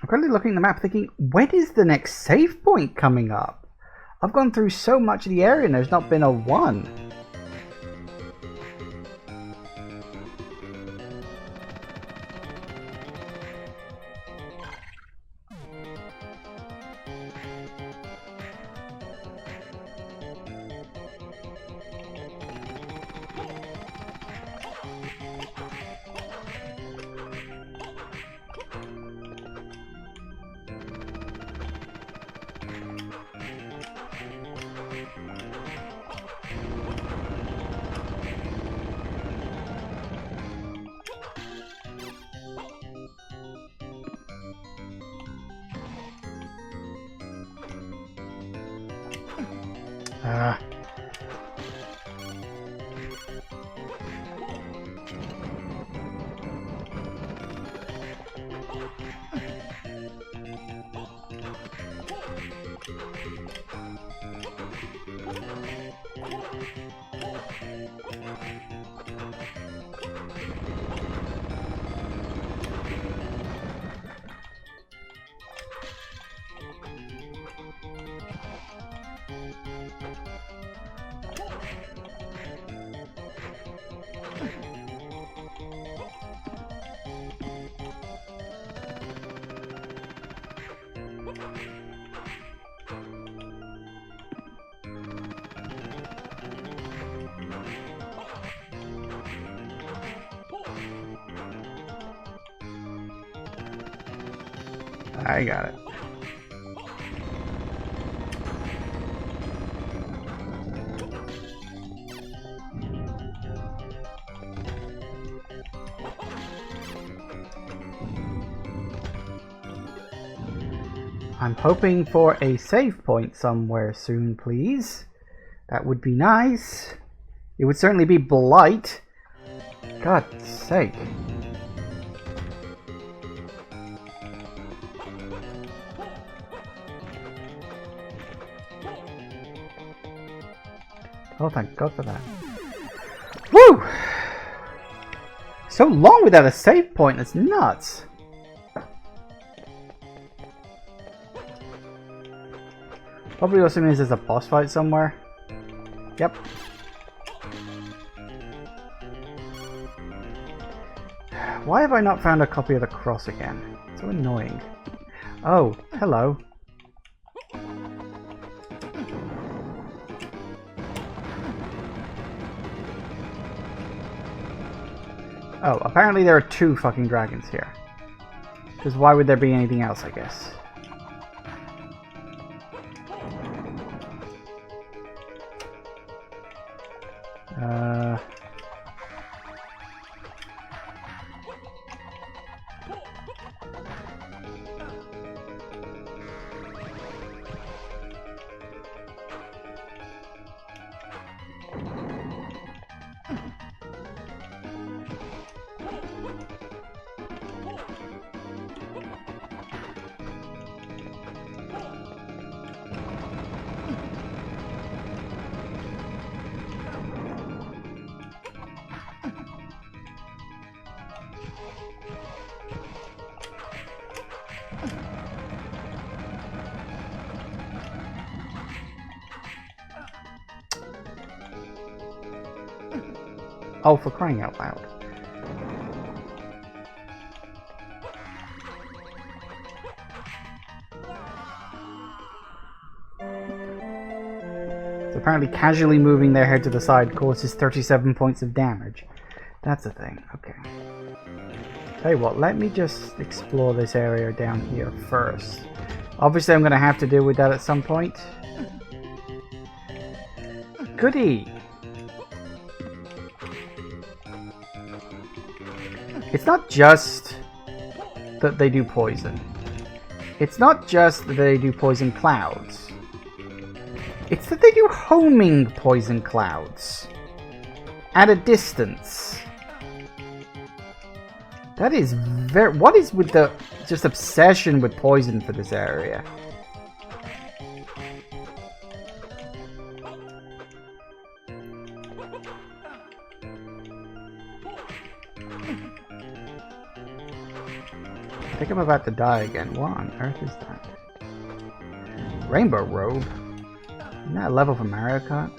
I'm currently looking at the map thinking, when is the next save point coming up? I've gone through so much of the area and there's not been a one. I got it. I'm hoping for a save point somewhere soon, please. That would be nice. It would certainly be Blight. God's sake. Oh, thank God for that. Woo! So long without a save point, it's nuts. Probably also means there's a boss fight somewhere. Yep. Why have I not found a copy of the cross again? So annoying. Oh, hello. Oh, apparently there are two fucking dragons here. Because why would there be anything else, I guess? Oh, for crying out loud. So apparently casually moving their head to the side causes 37 points of damage. That's a thing. Okay. Tell you what, let me just explore this area down here first. Obviously I'm going to have to deal with that at some point. Goody! It's not just that they do poison. It's not just that they do poison clouds. It's that they do homing poison clouds. At a distance. That is very... What is with the just obsession with poison for this area? I think I'm about to die again. What on earth is that? Rainbow robe? Isn't that a level from Mario Kart?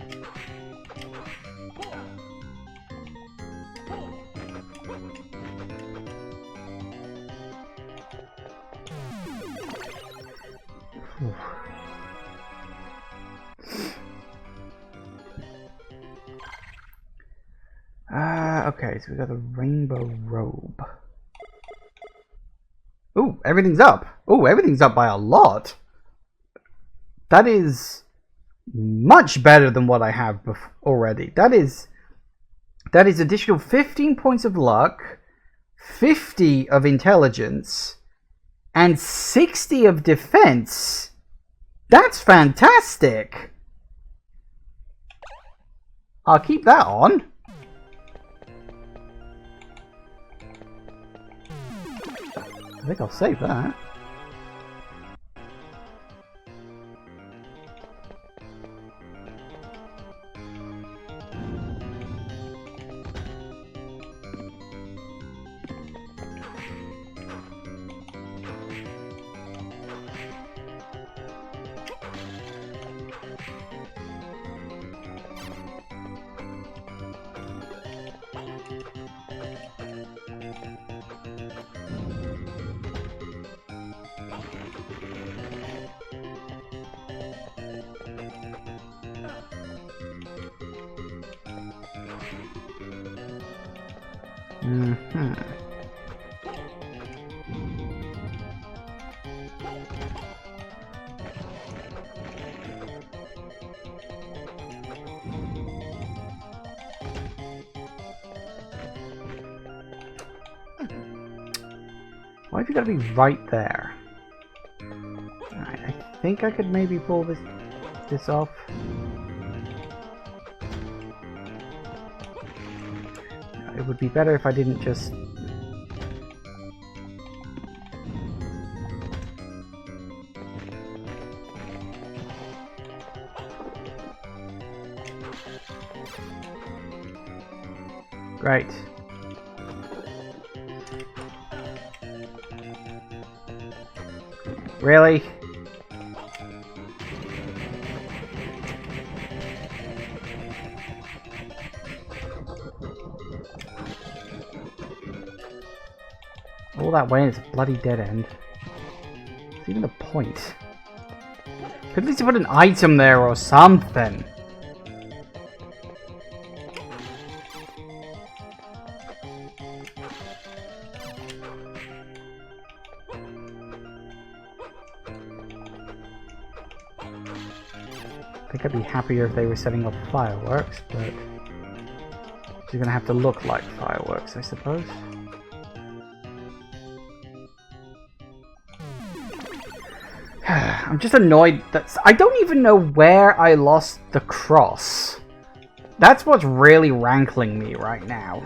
Okay, so we got the rainbow robe. Ooh, everything's up. Ooh, everything's up by a lot. That is much better than what I have already. That is additional 15 points of luck, 50 of intelligence, and 60 of defense. That's fantastic. I'll keep that on. I think I'll save that. Why have you got to be right there? Alright, I think I could maybe pull this off. It would be better if I didn't just... Great. Really? All that way and it's a bloody dead end. What's even the point? Could at least put an item there or something. I think I'd be happier if they were setting up fireworks, but it's gonna have to look like fireworks, I suppose. I'm just annoyed that I don't even know where I lost the cross. That's what's really rankling me right now.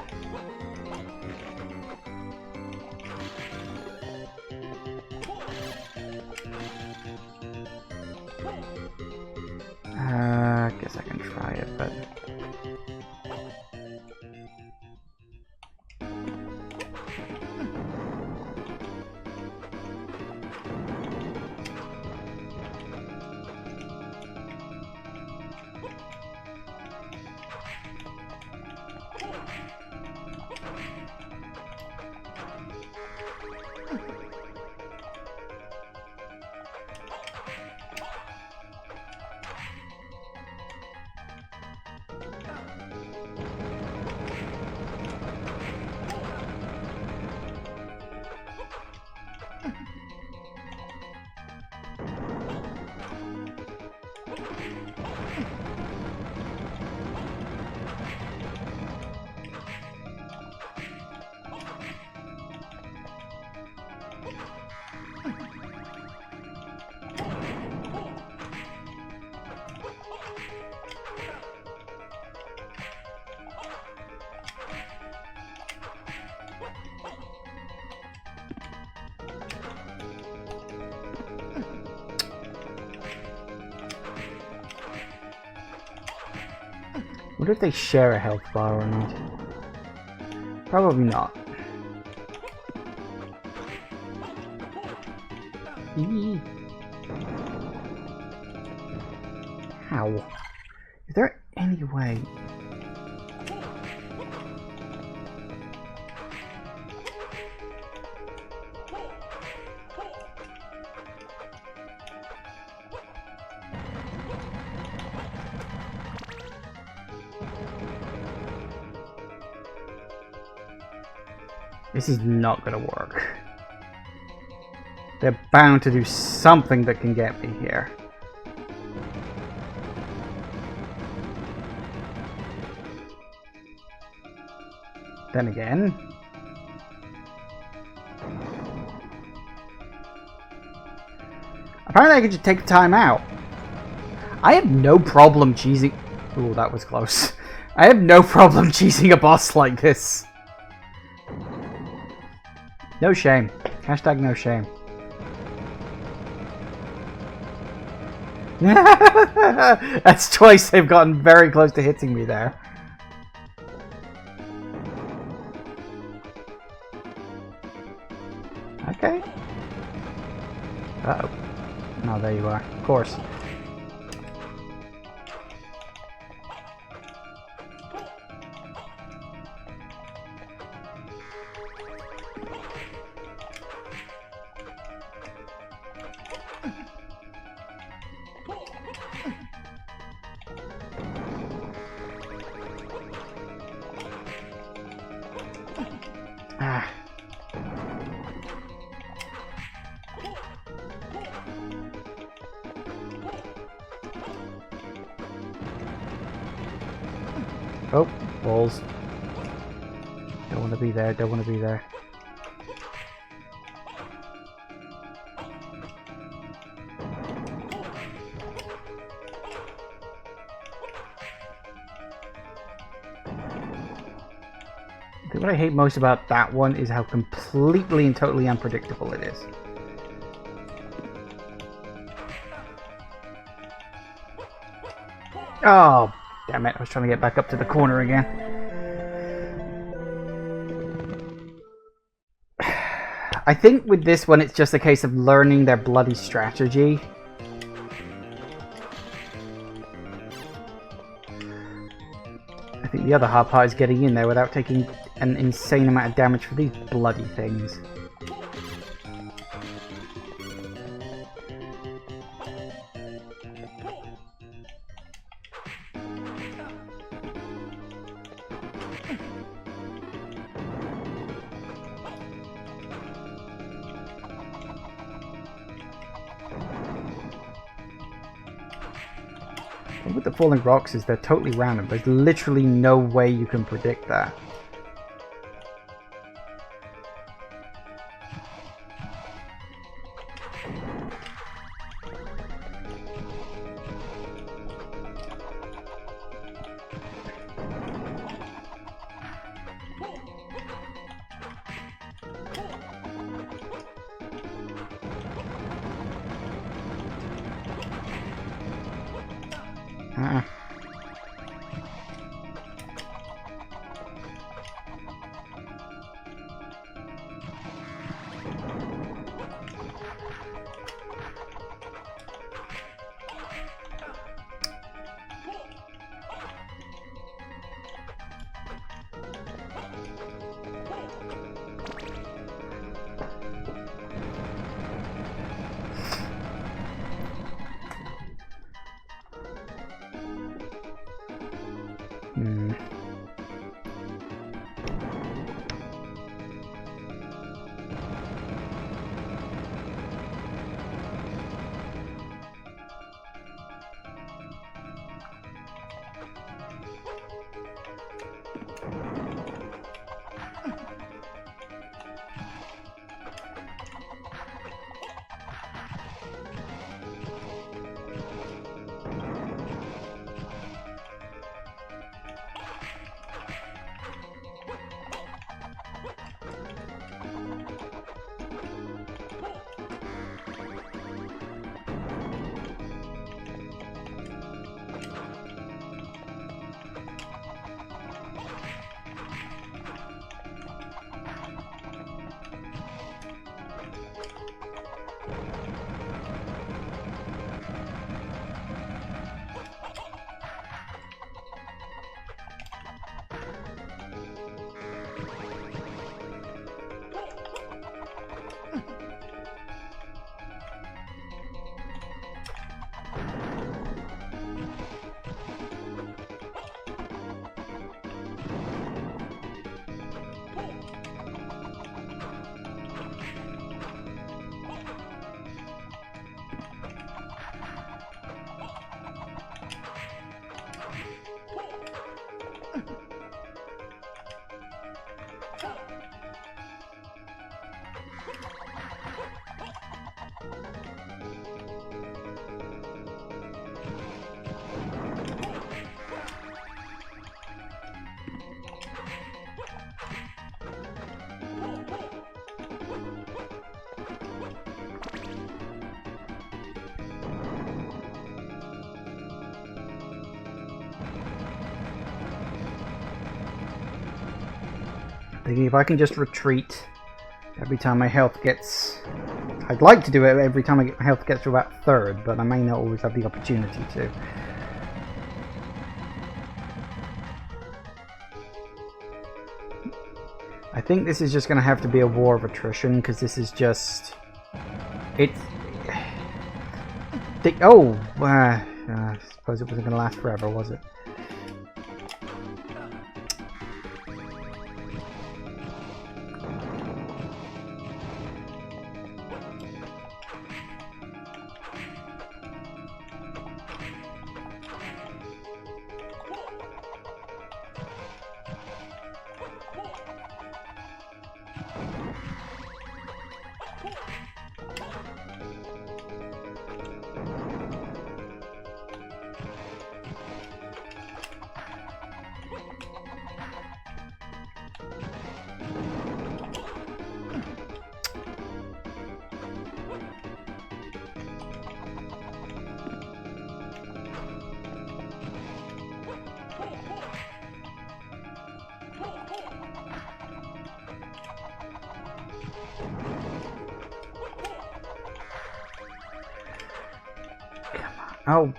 I guess I can try it, but... I wonder if they share a health bar or not. Probably not. Eee. How? Is there any way? This is not gonna work. They're bound to do something that can get me here. Then again... apparently I could just take the time out. I have no problem Ooh, that was close. I have no problem cheesing a boss like this. No shame. Hashtag no shame. That's twice they've gotten very close to hitting me there. Okay. Uh-oh. No, there you are. Of course. Ah. Oh, balls. Don't want to be there, don't want to be there. I think what I hate most about that one is how completely and totally unpredictable it is. Oh, damn it, I was trying to get back up to the corner again. I think with this one it's just a case of learning their bloody strategy. I think the other hard part is getting in there without taking an insane amount of damage for these bloody things. With the falling rocks is they're totally random. There's literally no way you can predict that. Thinking if I can just retreat every time my health gets... I'd like to do it every time my health gets to about a third, but I may not always have the opportunity to. I think this is just going to have to be a war of attrition, because this is just... It's... I suppose it wasn't going to last forever, was it? Oh.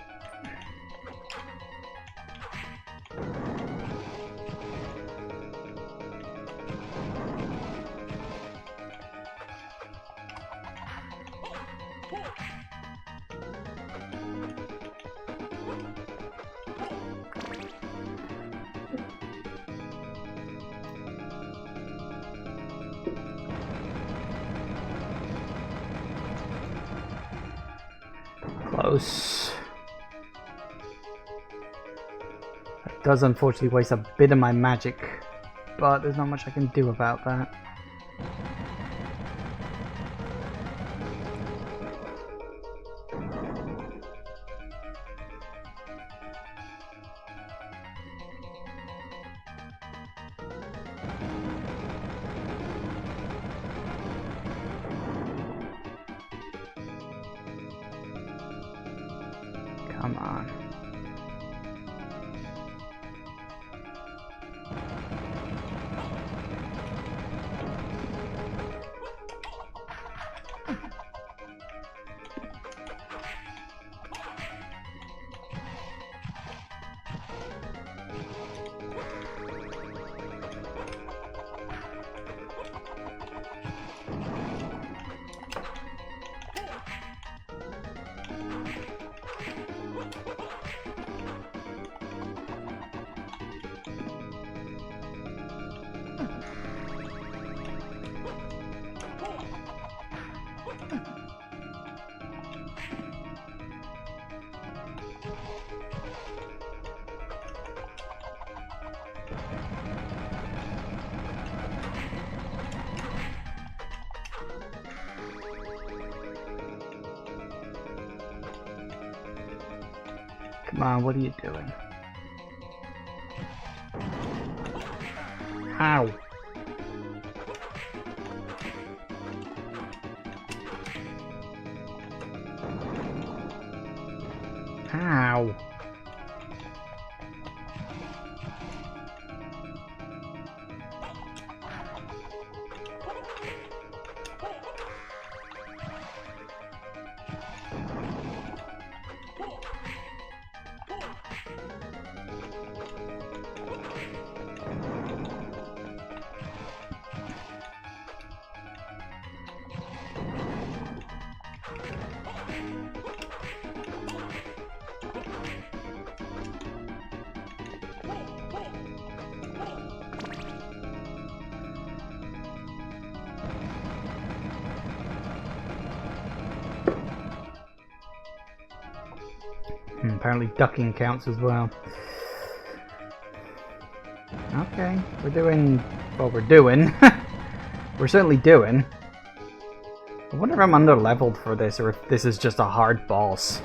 Close. That does unfortunately waste a bit of my magic, but there's not much I can do about that. Come on. Come on, what are you doing? How? How? Apparently ducking counts as well. Okay, we're doing what we're doing. We're certainly doing. I wonder if I'm under-leveled for this, or if this is just a hard boss.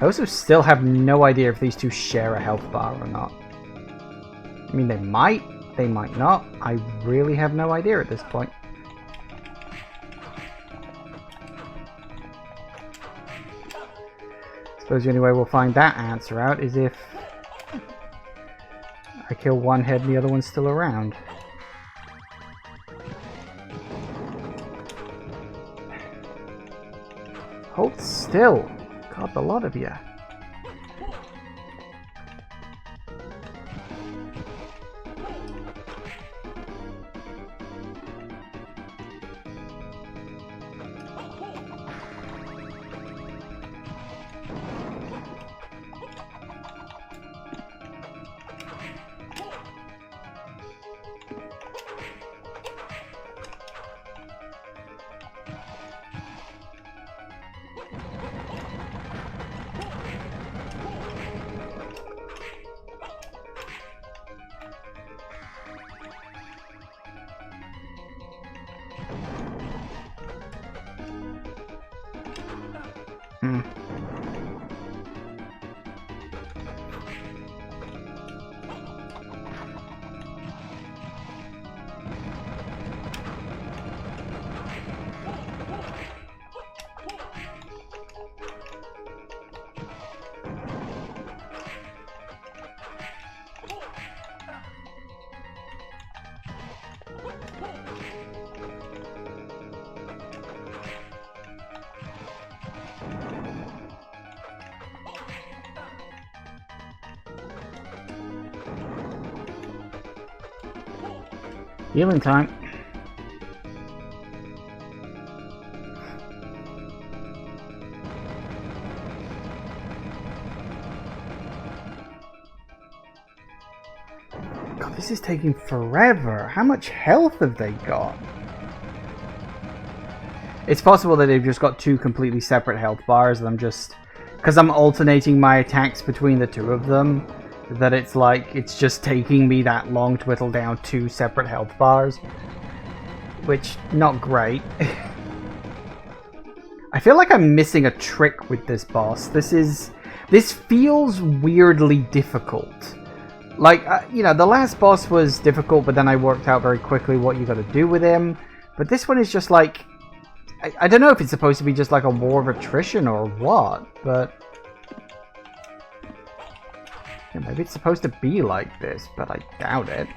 I also still have no idea if these two share a health bar or not. I mean, they might not. I really have no idea at this point. Suppose the only way we'll find that answer out is if I kill one head and the other one's still around. Hold still. God, a lot of you. Healing time. God, this is taking forever. How much health have they got? It's possible that they've just got two completely separate health bars and I'm just... because I'm alternating my attacks between the two of them, that it's like, it's just taking me that long to whittle down two separate health bars. Which, not great. I feel like I'm missing a trick with this boss. This feels weirdly difficult. Like, you know, the last boss was difficult, but then I worked out very quickly what you gotta do with him. But this one is just like... I don't know if it's supposed to be just like a war of attrition or what, but... yeah, maybe it's supposed to be like this, but I doubt it.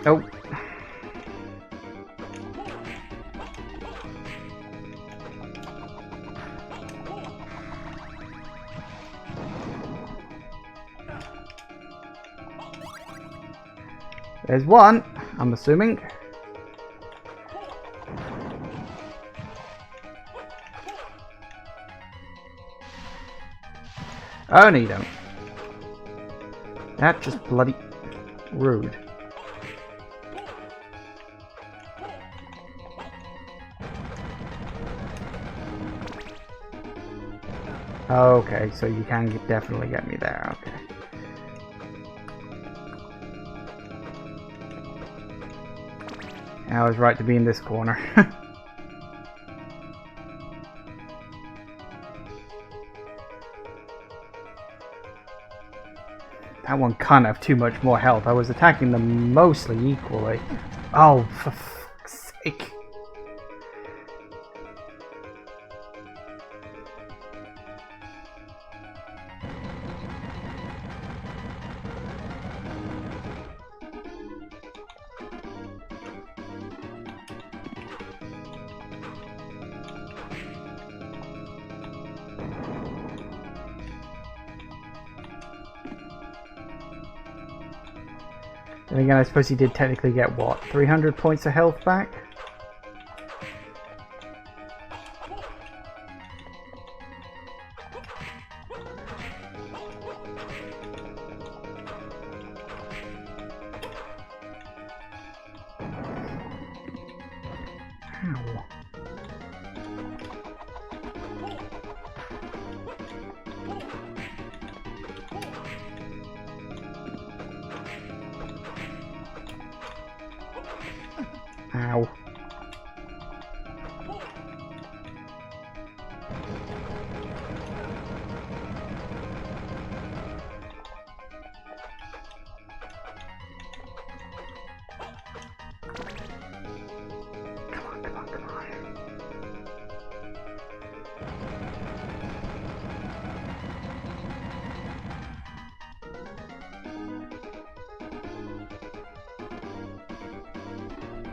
Oh. There's one, I'm assuming. Oh, no, you don't. That's just bloody rude. Okay, so you can definitely get me there, okay. I was right to be in this corner. That one can't have too much more health. I was attacking them mostly equally. Oh, for fuck's sake. And again, I suppose he did technically get, what, 300 points of health back? Ow. Ow.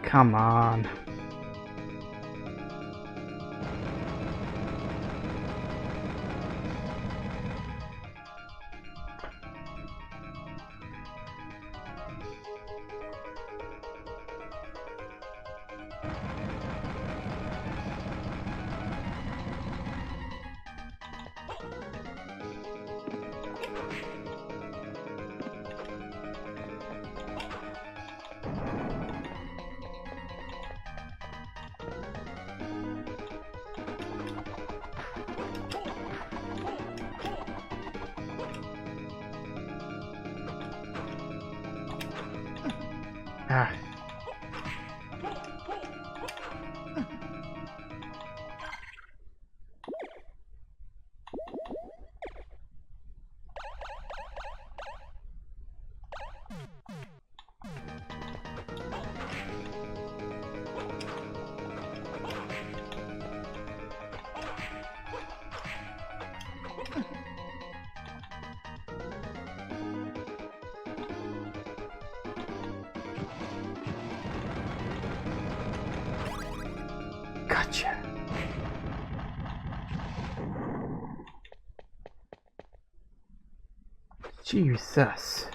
Come on. Ah. Gotcha. Jesus.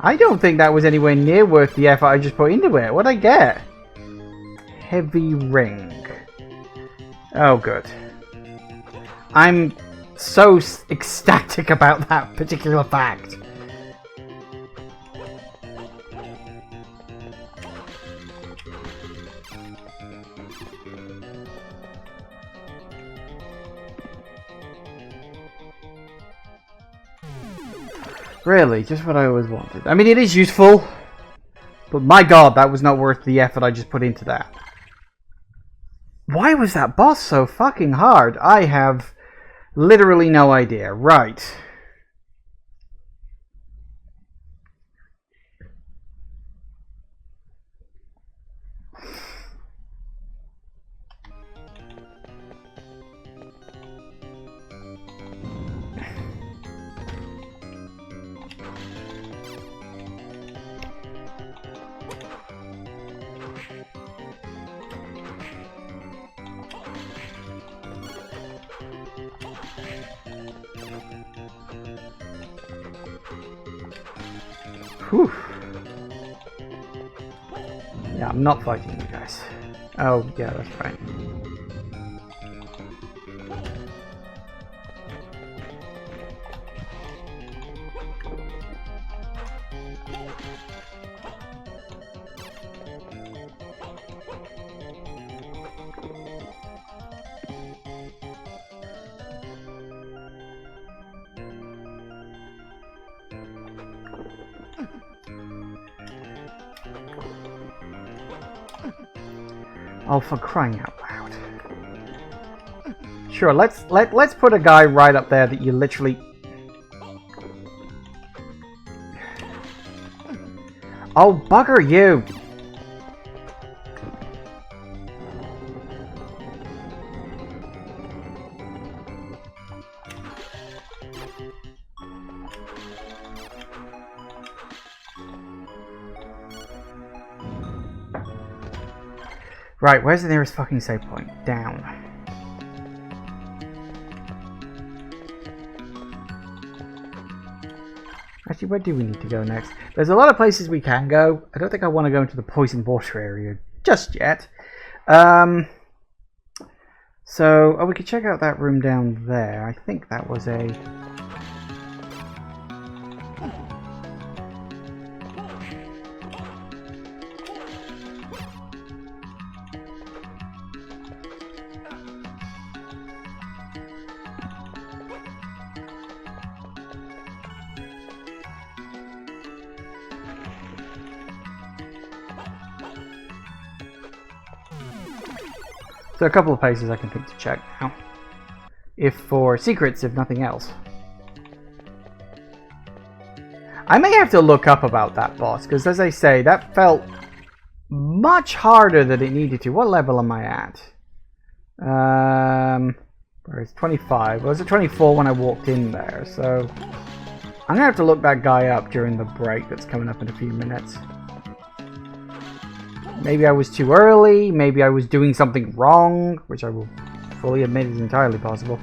I don't think that was anywhere near worth the effort I just put into it. What'd I get? Heavy ring. Oh, good. I'm so ecstatic about that particular fact. Really, just what I always wanted. I mean, it is useful, but my god, that was not worth the effort I just put into that. Why was that boss so fucking hard? I have literally no idea. Right. Whew. Yeah, I'm not fighting you guys. Oh, yeah, that's right. Oh, for crying out loud. Sure, let's put a guy right up there that you literally... Oh, bugger you! Right, where's the nearest fucking save point? Down. Actually, where do we need to go next? There's a lot of places we can go. I don't think I want to go into the poison water area just yet. So, we could check out that room down there. I think that was a... So a couple of places I can think to check now. If for secrets, if nothing else. I may have to look up about that boss, because as I say, that felt much harder than it needed to. What level am I at? Where is 25? I was at 24 when I walked in there, so I'm gonna have to look that guy up during the break that's coming up in a few minutes. Maybe I was too early, maybe I was doing something wrong, which I will fully admit is entirely possible.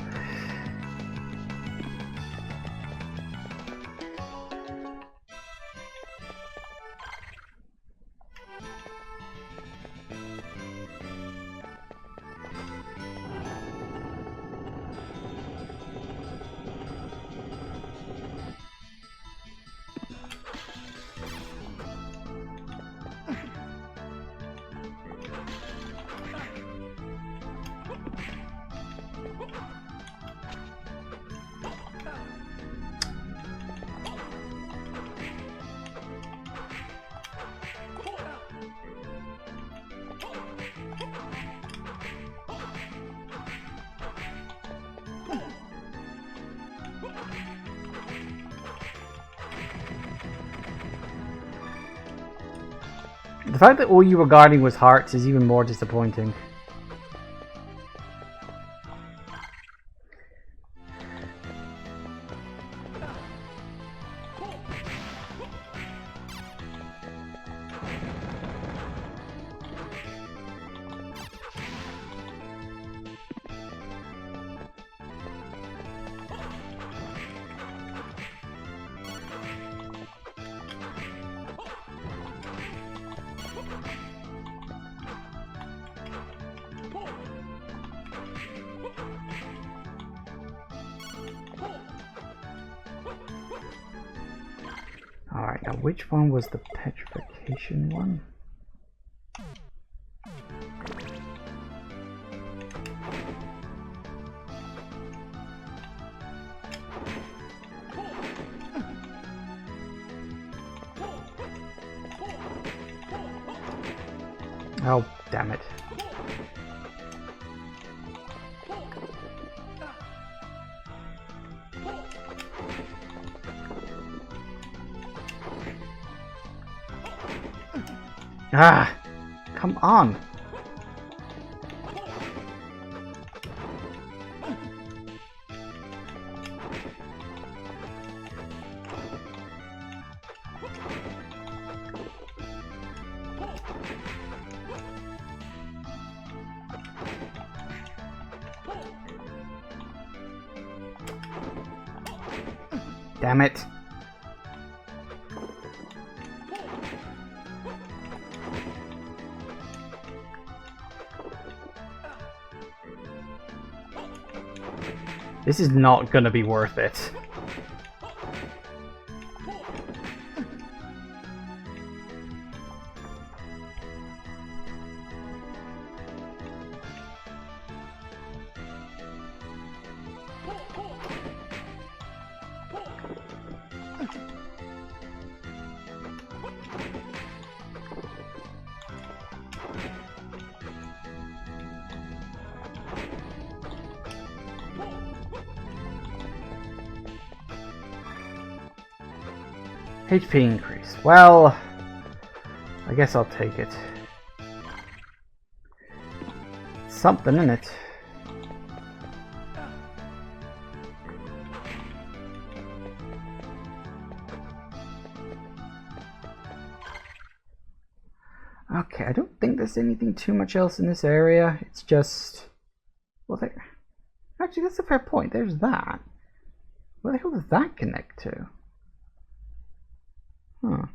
The fact that all you were guarding was hearts is even more disappointing. Alright, now which one was the petrification one? Oh, damn it. Ah, come on. Damn it. This is not gonna be worth it. HP increase. Well, I guess I'll take it. Something in it. Okay, I don't think there's anything too much else in this area. It's just... well, there... actually, that's a fair point. There's that. Where the hell does that connect to? Huh.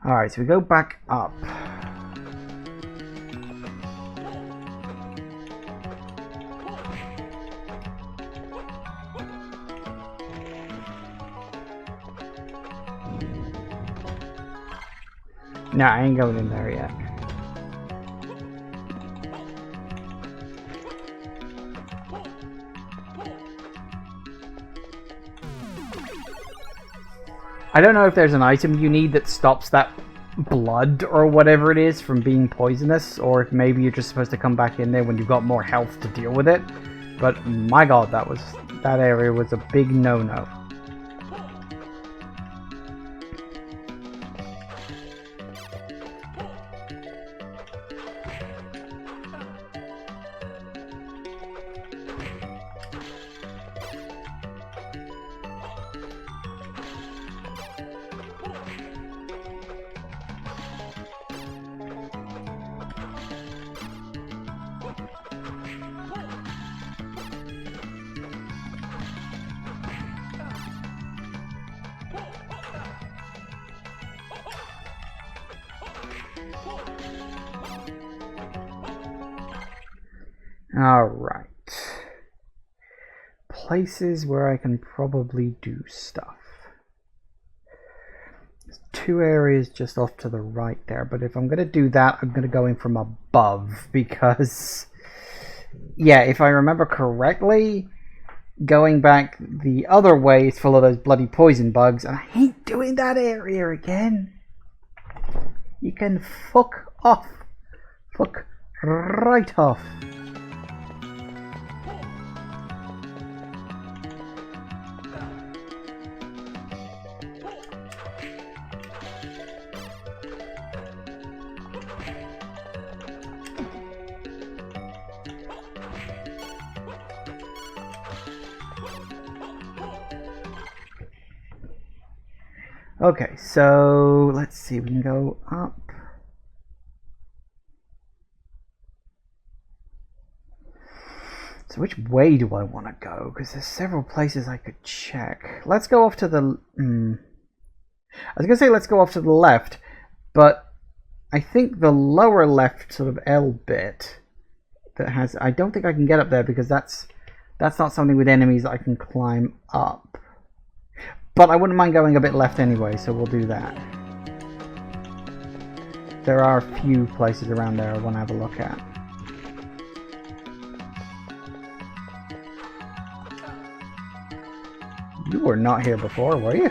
Alright, so we go back up. No, I ain't going in there yet. I don't know if there's an item you need that stops that blood or whatever it is from being poisonous, or if maybe you're just supposed to come back in there when you've got more health to deal with it. But my god, that area was a big no-no. Alright. Places where I can probably do stuff. There's 2 areas just off to the right there, but if I'm going to do that, I'm going to go in from above, because, yeah, if I remember correctly, going back the other way is full of those bloody poison bugs, and I hate doing that area again. You can fuck off. Fuck right off. Okay, so let's see, we can go up. So which way do I want to go? Because there's several places I could check. Let's go off to the... I was going to say let's go off to the left, but I think the lower left sort of L bit that has... I don't think I can get up there because that's not something with enemies that I can climb up. But I wouldn't mind going a bit left anyway, so we'll do that. There are a few places around there I want to have a look at. You were not here before, were you?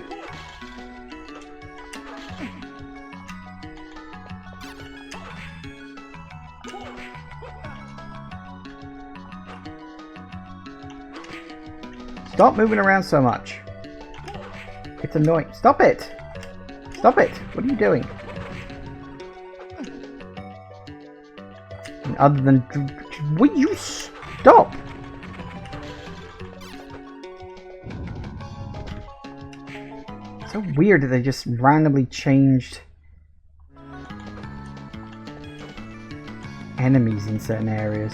Stop moving around so much. It's annoying. Stop it! Stop it! What are you doing? And other than... Will you stop? It's so weird that they just randomly changed enemies in certain areas.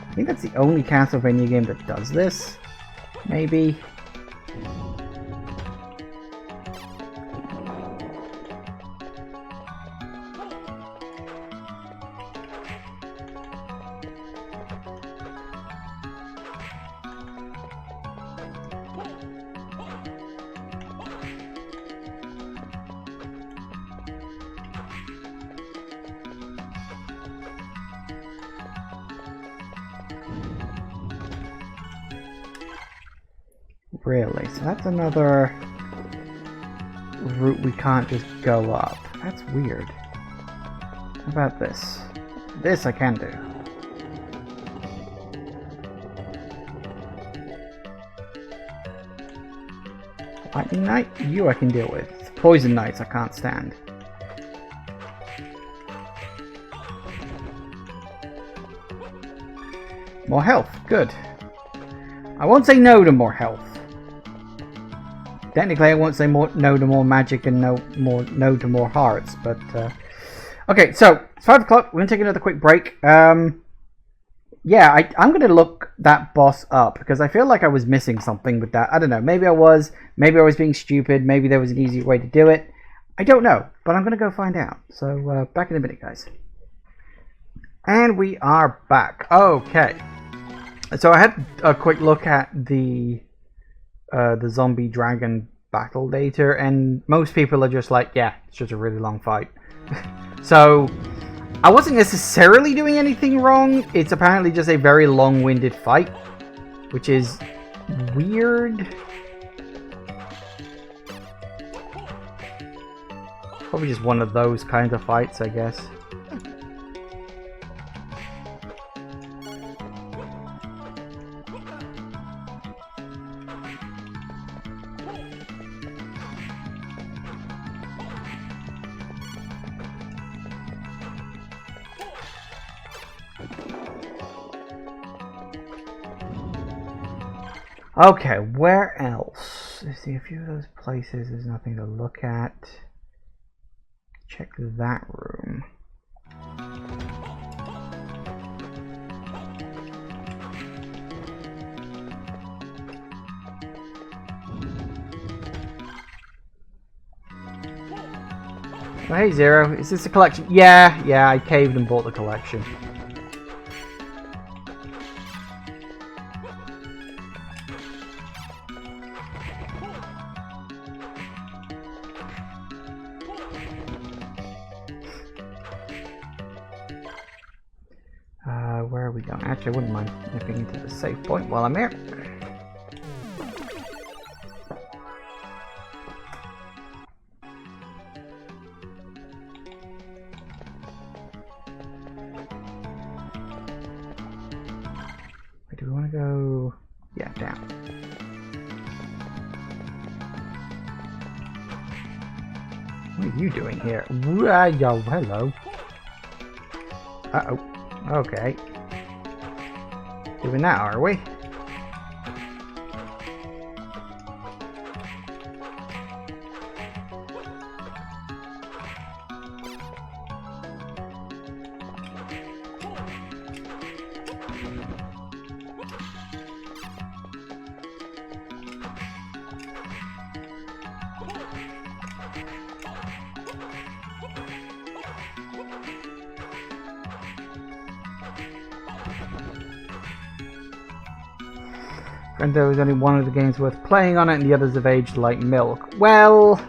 I think that's the only Castlevania game that does this. Maybe. Really? So that's another route we can't just go up. That's weird. How about this? This I can do. Lightning Knight? You I can deal with. Poison Knights I can't stand. More health. Good. I won't say no to more health. Technically, I won't say no to more magic and no to more hearts, but okay. So it's 5 o'clock. We're gonna take another quick break. Yeah, I'm gonna look that boss up because I feel like I was missing something with that. I don't know. Maybe I was being stupid. Maybe there was an easier way to do it. I don't know, but I'm gonna go find out. So back in a minute, guys. And we are back. Okay. So I had a quick look at the zombie dragon battle data, and most people are just like, yeah, it's just a really long fight. So I wasn't necessarily doing anything wrong. It's apparently just a very long-winded fight, which is weird. Probably just one of those kinds of fights, I guess. Okay, where else? Let's see, a few of those places there's nothing to look at. Check that room. Oh, hey Zero, is this a collection? Yeah, I caved and bought the collection. Where are we going? Actually, I wouldn't mind nipping into the save point while I'm here. Wait, do we want to go? Yeah, down. What are you doing here? Yo, hello. Uh-oh. Okay. Doing that, are we? And there was only one of the games worth playing on it, and the others have aged like milk. Well,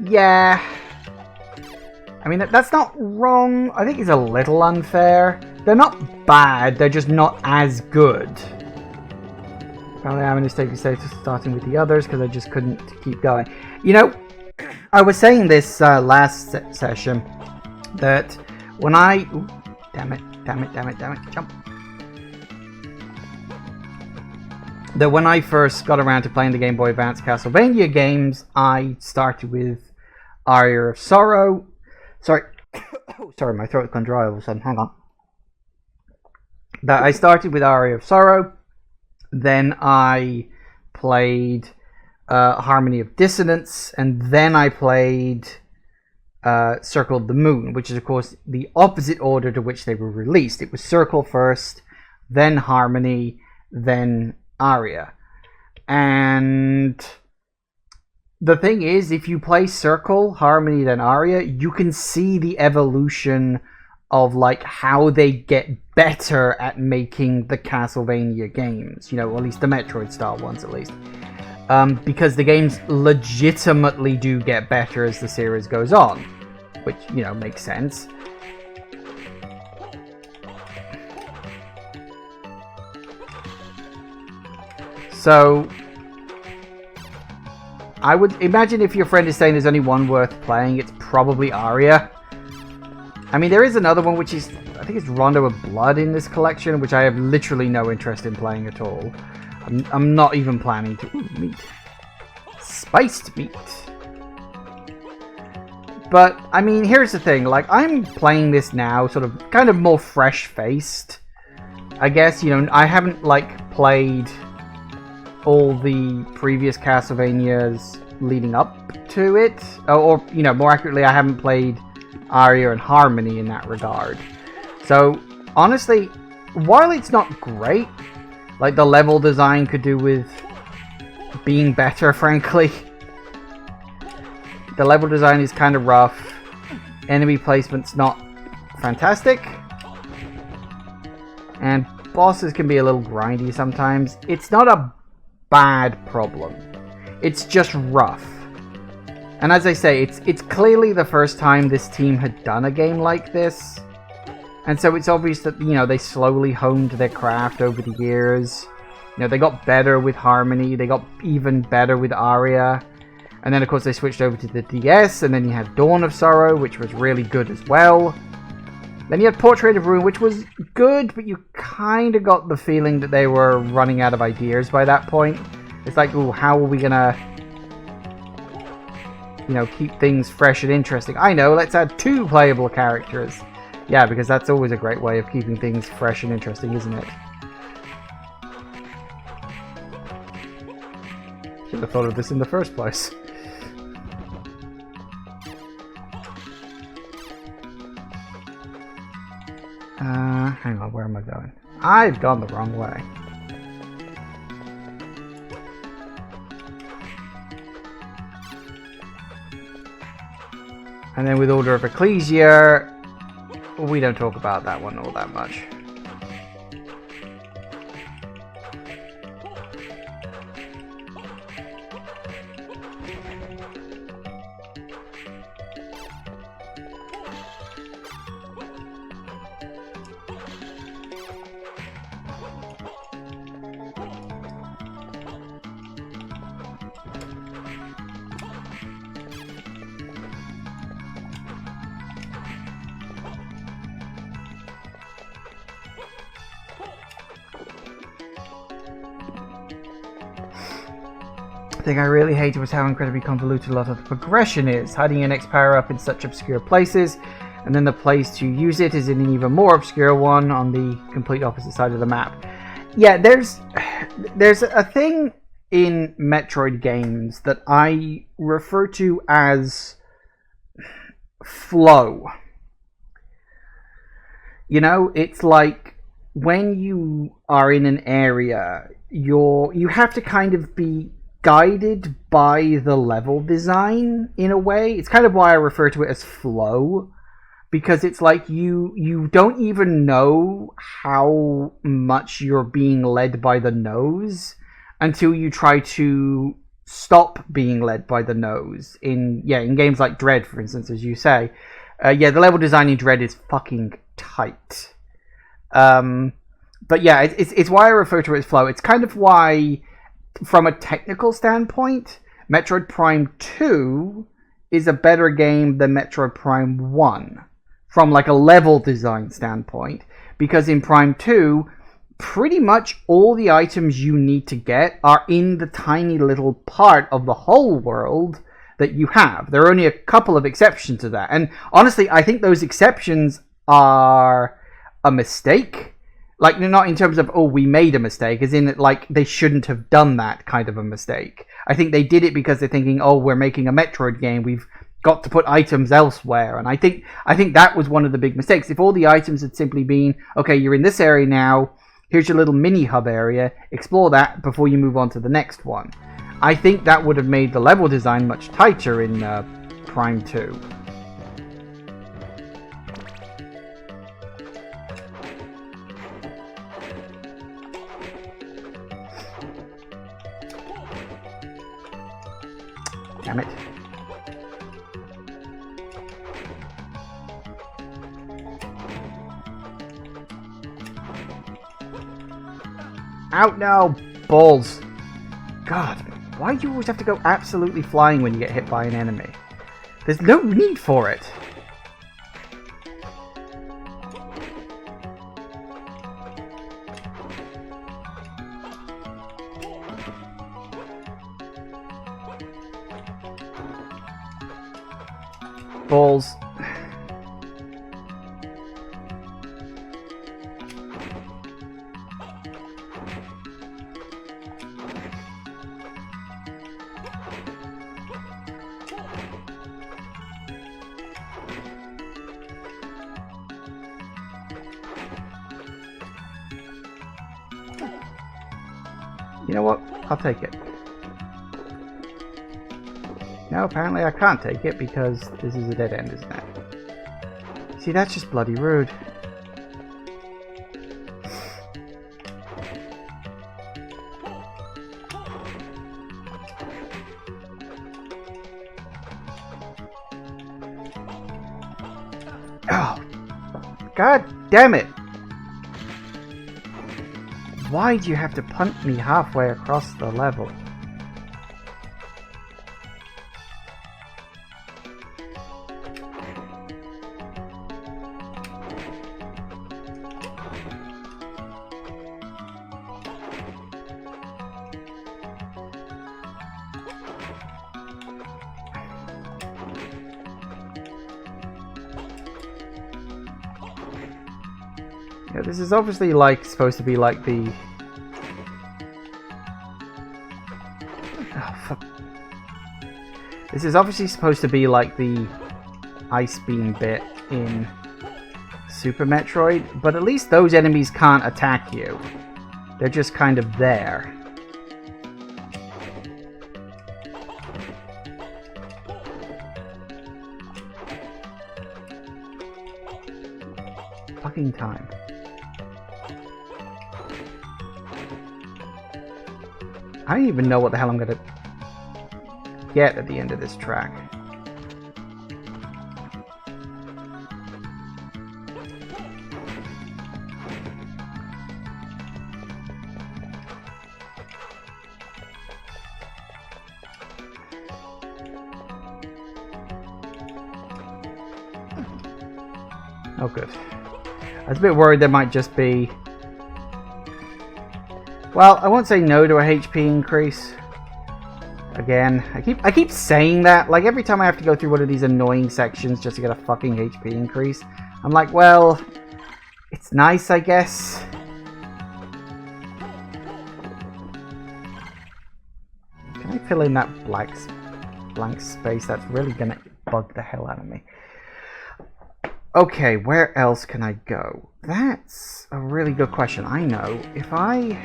yeah. I mean, that's not wrong. I think it's a little unfair. They're not bad, they're just not as good. Apparently I'm mistaken starting with the others because I just couldn't keep going. You know, I was saying this last session that when I... Ooh, damn it, jump. That when I first got around to playing the Game Boy Advance Castlevania games, I started with Aria of Sorrow. Sorry, sorry, my throat's gone dry all of a sudden. Hang on. That I started with Aria of Sorrow. Then I played Harmony of Dissonance, and then I played Circle of the Moon, which is of course the opposite order to which they were released. It was Circle first, then Harmony, then Aria. And the thing is, if you play Circle, Harmony, then Aria, you can see the evolution of like how they get better at making the Castlevania games, you know, or at least the Metroid style ones at least. Because the games legitimately do get better as the series goes on, which, you know, makes sense. So, I would imagine if your friend is saying there's only one worth playing, it's probably Aria. I mean, there is another one which is, I think it's Rondo of Blood in this collection, which I have literally no interest in playing at all. I'm not even planning to... Ooh, meat. Spiced meat. But, I mean, here's the thing. Like, I'm playing this now sort of kind of more fresh-faced. I guess, you know, I haven't, like, played all the previous Castlevanias leading up to it. Or, you know, more accurately, I haven't played Aria and Harmony in that regard. So, honestly, while it's not great, like the level design could do with being better, frankly. The level design is kind of rough. Enemy placement's not fantastic. And bosses can be a little grindy sometimes. It's not a bad problem. It's just rough. And as I say, it's clearly the first time this team had done a game like this. And so it's obvious that, you know, they slowly honed their craft over the years. You know, they got better with Harmony, they got even better with Aria. And then, of course, they switched over to the DS, and then you had Dawn of Sorrow, which was really good as well. Then you had Portrait of Ruin, which was good, but you kind of got the feeling that they were running out of ideas by that point. It's like, ooh, how are we gonna, you know, keep things fresh and interesting? I know, let's add 2 playable characters. Yeah, because that's always a great way of keeping things fresh and interesting, isn't it? Should have thought of this in the first place. Hang on, where am I going? I've gone the wrong way. And then with Order of Ecclesia, we don't talk about that one all that much. The thing I really hated was how incredibly convoluted a lot of the progression is. Hiding your next power-up in such obscure places, and then the place to use it is in an even more obscure one on the complete opposite side of the map. Yeah, there's a thing in Metroid games that I refer to as flow. You know, it's like when you are in an area, you have to kind of be guided by the level design in a way. It's kind of why I refer to it as flow, because it's like you don't even know how much you're being led by the nose until you try to stop being led by the nose. In games like Dread, for instance, as you say, the level design in Dread is fucking tight. But yeah, it's why I refer to it as flow. It's kind of why, from a technical standpoint, Metroid Prime 2 is a better game than Metroid Prime 1 from like a level design standpoint, because in Prime 2 pretty much all the items you need to get are in the tiny little part of the whole world that you have. There are only a couple of exceptions to that, and honestly I think those exceptions are a mistake. Like, not in terms of, oh, we made a mistake, as in, like, they shouldn't have done that kind of a mistake. I think they did it because they're thinking, oh, we're making a Metroid game, we've got to put items elsewhere. And I think that was one of the big mistakes. If all the items had simply been, okay, you're in this area now, here's your little mini-hub area, explore that before you move on to the next one. I think that would have made the level design much tighter in Prime 2. Damn it. Out now, balls. God, why do you always have to go absolutely flying when you get hit by an enemy? There's no need for it. Balls. You know what? I'll take it. No, apparently I can't take it because this is a dead end, isn't it? See, that's just bloody rude. God damn it! Why do you have to punt me halfway across the level? Yeah, this is obviously like supposed to be like the... Oh, fuck. This is obviously supposed to be like the ice beam bit in Super Metroid, but at least those enemies can't attack you. They're just kind of there. Fucking time. I don't even know what the hell I'm gonna get at the end of this track. Oh, good. I was a bit worried there might just be... Well, I won't say no to a HP increase. Again, I keep saying that. Like, every time I have to go through one of these annoying sections just to get a fucking HP increase, I'm like, well, it's nice, I guess. Can I fill in that blank space? That's really gonna bug the hell out of me. Okay, where else can I go? That's a really good question. I know if I...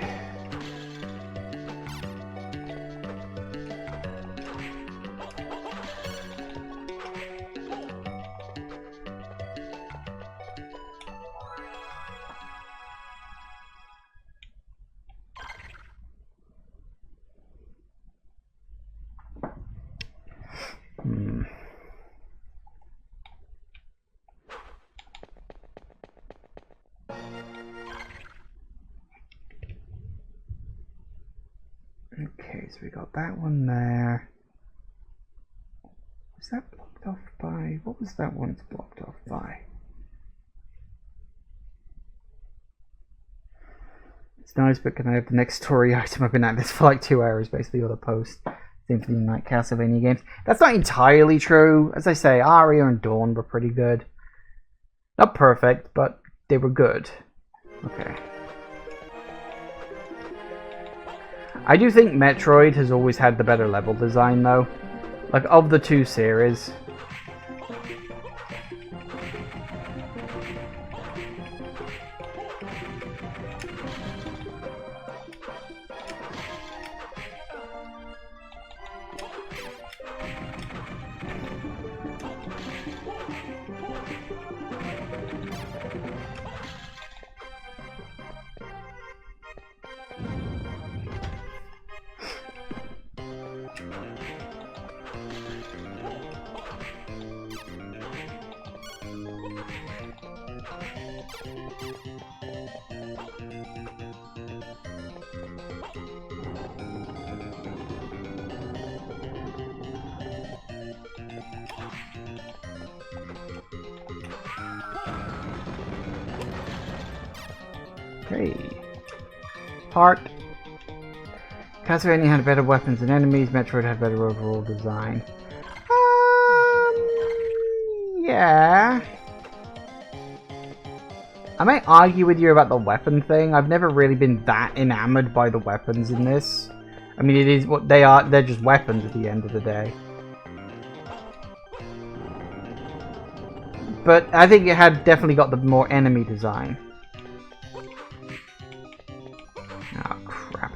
Okay, so we got that one there. Was that blocked off by... What was that one blocked off by? It's nice, but can I have the next story item? I've been at this for like 2 hours, basically, all the post Symphony of the Night Castlevania games. That's not entirely true. As I say, Aria and Dawn were pretty good. Not perfect, but they were good. Okay. I do think Metroid has always had the better level design, though. Like, of the two series. Okay. Heart. Castlevania had better weapons and enemies. Metroid had better overall design. Yeah. I might argue with you about the weapon thing. I've never really been that enamored by the weapons in this. I mean, it is what they are. They're just weapons at the end of the day. But I think it had definitely got the more enemy design. Oh, crap.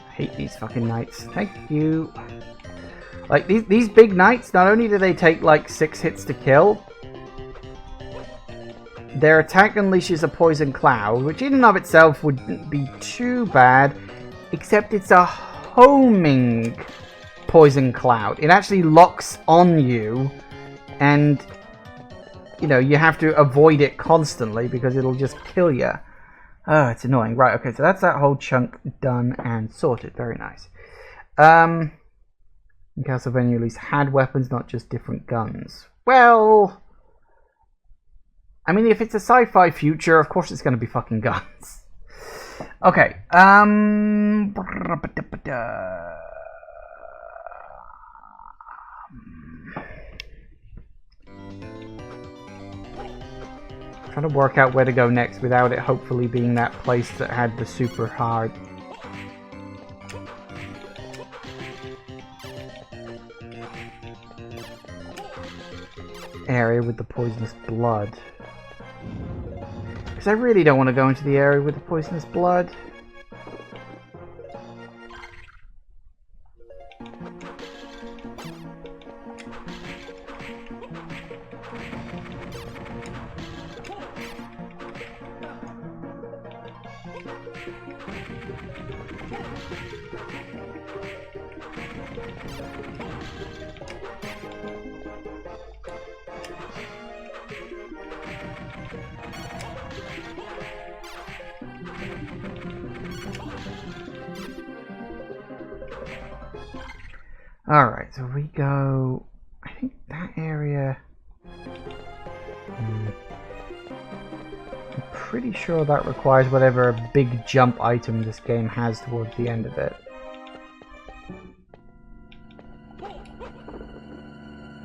I hate these fucking knights. Thank you. Like, these big knights, not only do they take, like, 6 hits to kill, their attack unleashes a poison cloud, which in and of itself wouldn't be too bad, except it's a homing poison cloud. It actually locks on you, and you know, you have to avoid it constantly because it'll just kill you. Oh, it's annoying. Right, okay, so that's that whole chunk done and sorted. Very nice. In Castlevania at least had weapons, not just different guns. Well, I mean, if it's a sci-fi future, of course it's going to be fucking guns. Okay, trying to work out where to go next without it hopefully being that place that had the super hard area with the poisonous blood. Because I really don't want to go into the area with the poisonous blood. Alright, so we go... I think that area... I'm pretty sure that requires whatever big jump item this game has towards the end of it.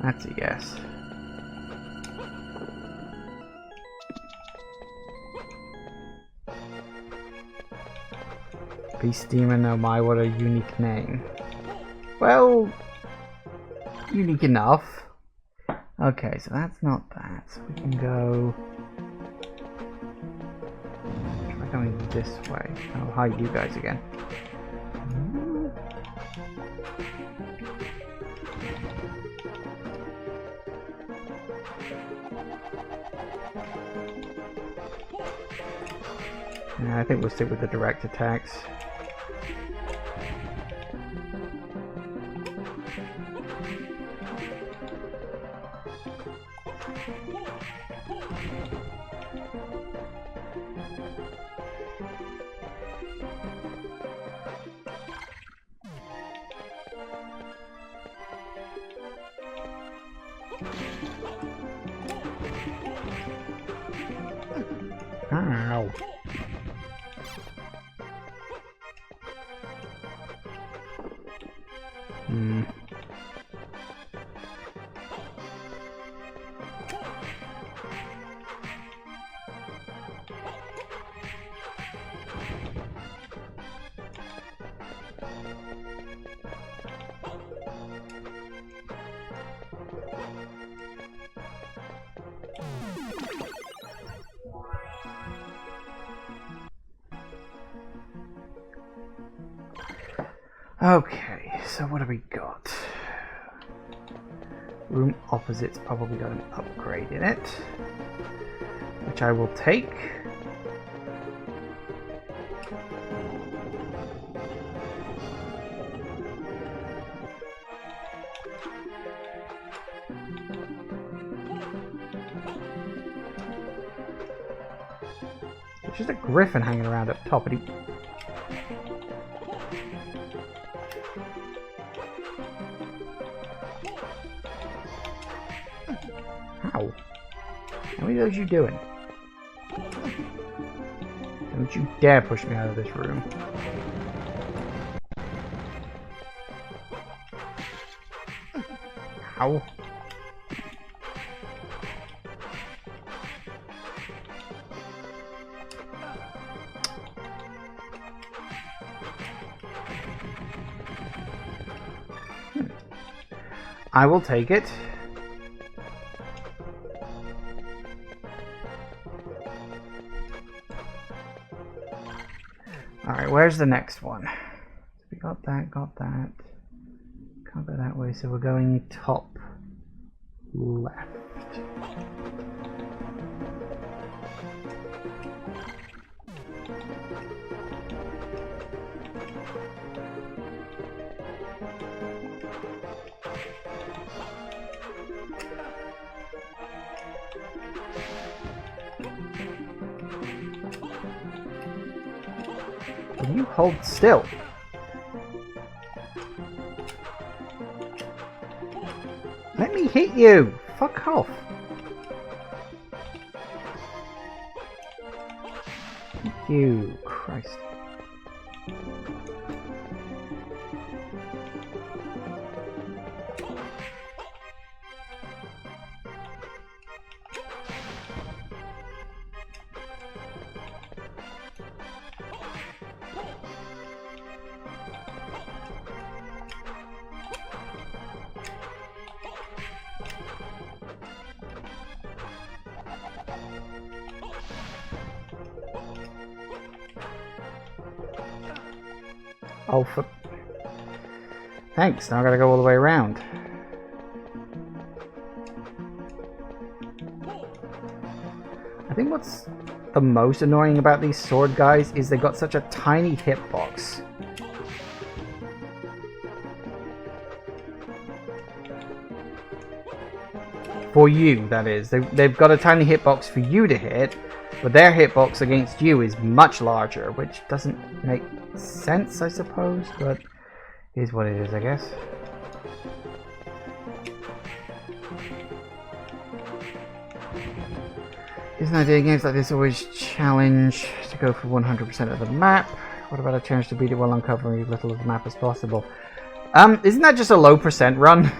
That's a yes. Beast Demon, oh my, what a unique name. Well, unique enough. Okay, so that's not that. So we can go... Try going this way. Oh, hi, you guys again. Yeah, I think we'll stick with the direct attacks. Ow. Okay, so what have we got? Room opposite's probably got an upgrade in it, which I will take. There's just a griffin hanging around up top, and he... How many of those you doing? Don't you dare push me out of this room. Ow. I will take it. Alright, where's the next one? We got that, got that. Can't go that way, so we're going top left. You hold still. Let me hit you! Fuck off. You Christ. Oh, for... Thanks, now I gotta go all the way around. I think what's the most annoying about these sword guys is they got such a tiny hitbox. For you, that is. They've got a tiny hitbox for you to hit, but their hitbox against you is much larger, which doesn't make sense, I suppose, but is what it is, I guess. Isn't idea games like this always challenge to go for 100% of the map? What about a challenge to beat it while uncovering as little of the map as possible? Isn't that just a low percent run?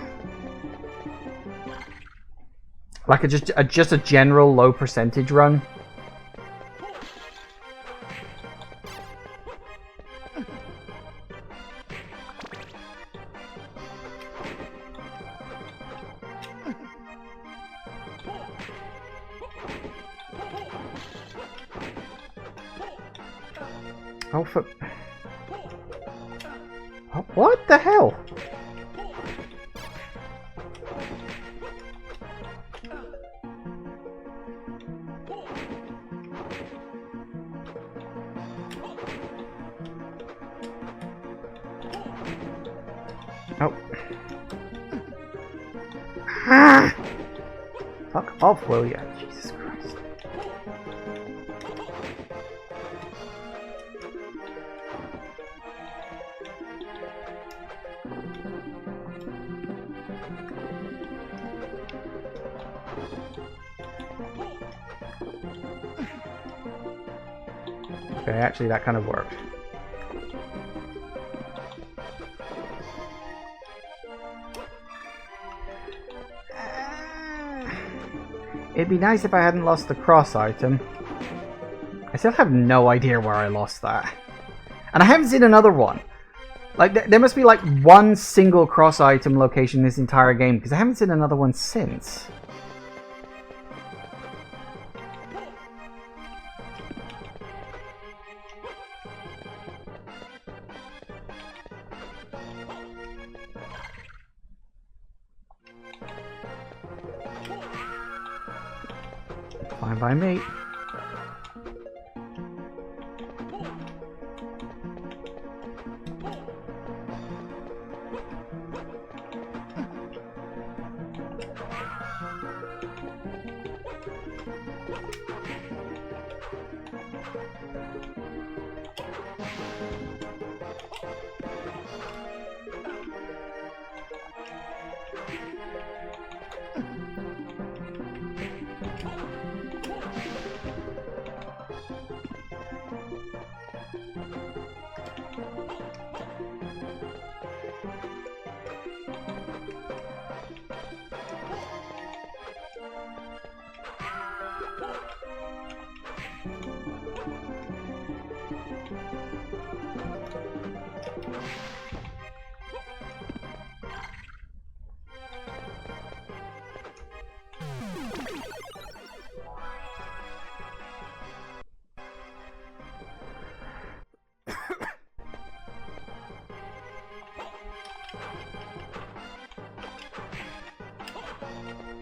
Like just a general low percentage run? Oh, for... Oh, what the hell? Oh. Ah! Fuck off, will ya? Jesus Christ. Okay, actually that kind of worked. It'd be nice if I hadn't lost the cross item. I still have no idea where I lost that. And I haven't seen another one. Like, there must be like one single cross item location in this entire game, because I haven't seen another one since. Fine by me.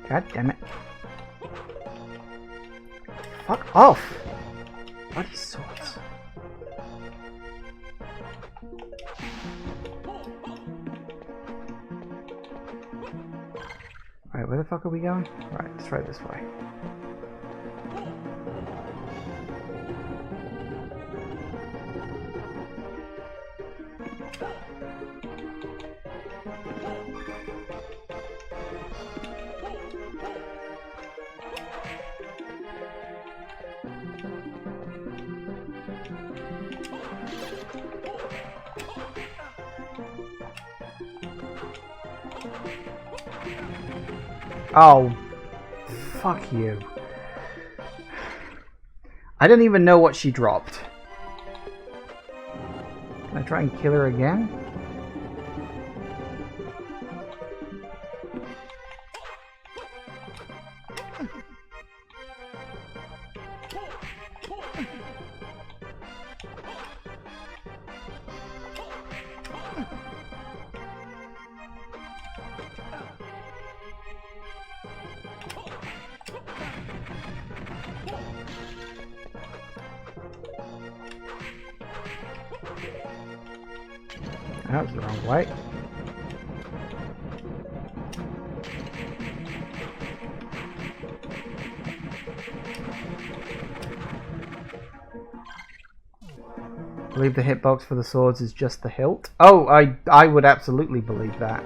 God damn it. Fuck off! Bloody swords. Alright, where the fuck are we going? Right, let's try this way. Oh, fuck you. I don't even know what she dropped. Can I try and kill her again? That was the wrong way. I believe the hitbox for the swords is just the hilt. Oh, I would absolutely believe that.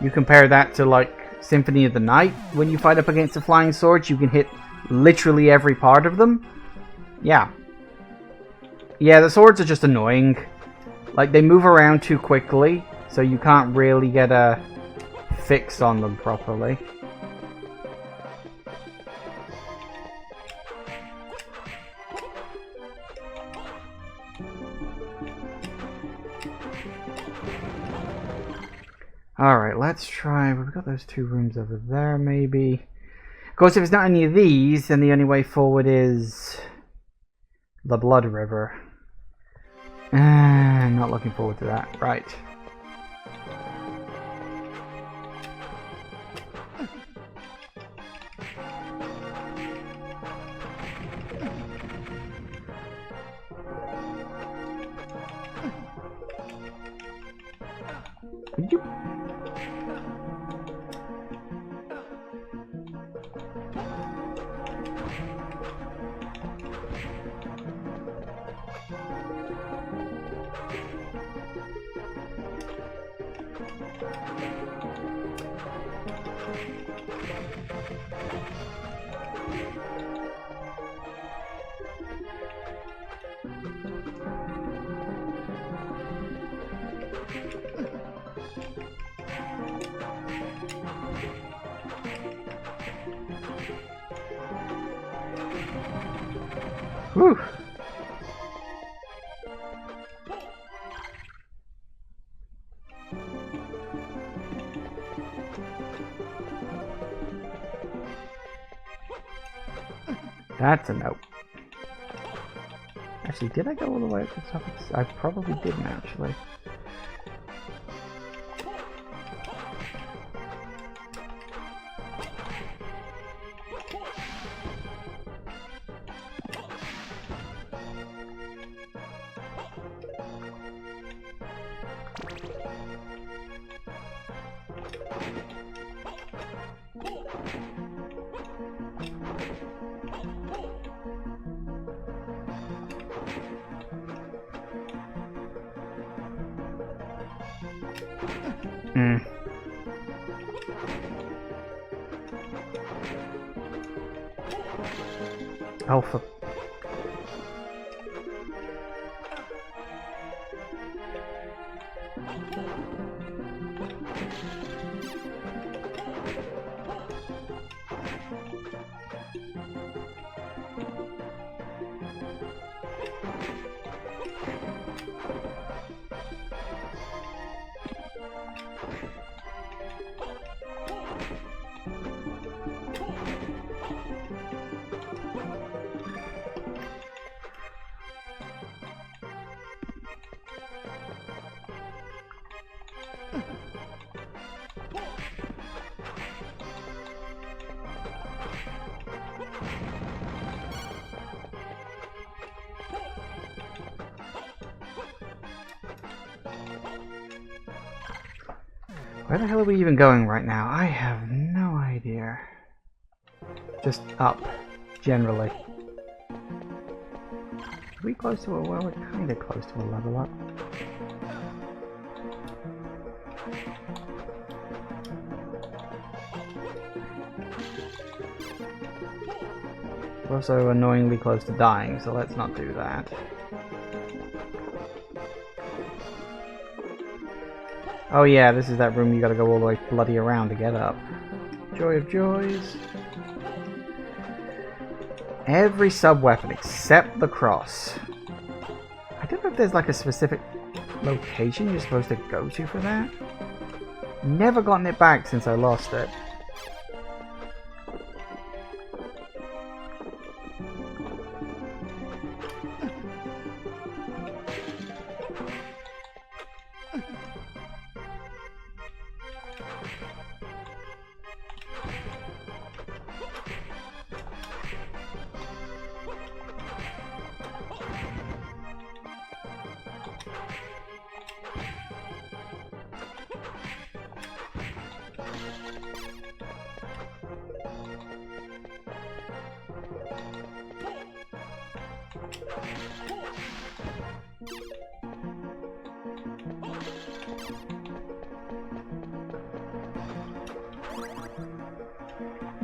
You compare that to like Symphony of the Night, when you fight up against the flying swords, you can hit literally every part of them. Yeah. Yeah, the swords are just annoying. Like, they move around too quickly, so you can't really get a fix on them properly. Alright, let's try... We've got those two rooms over there, maybe. Of course, if it's not any of these, then the only way forward is the Blood River. Not looking forward to that. Right. Whew. That's a no. Actually, did I go all the way up to the top? I probably didn't, actually. Alpha. Where the hell are we even going right now? I have no idea. Just up, generally. Are we close to a... well, we're kind of close to a level up. also annoyingly close to dying, so let's not do that. Oh yeah, this is that room you gotta go all the way bloody around to get up. Joy of joys. Every sub-weapon except the cross. I don't know if there's like a specific location you're supposed to go to for that. Never gotten it back since I lost it.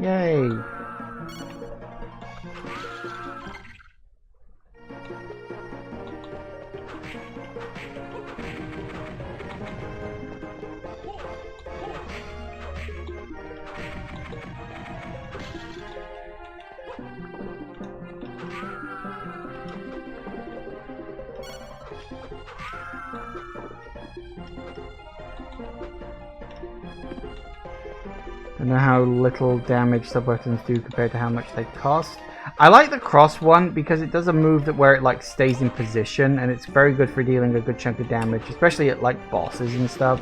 Yay! I know how little damage sub-weapons do compared to how much they cost. I like the cross one because it does a move that where it like stays in position, and it's very good for dealing a good chunk of damage, especially at like bosses and stuff.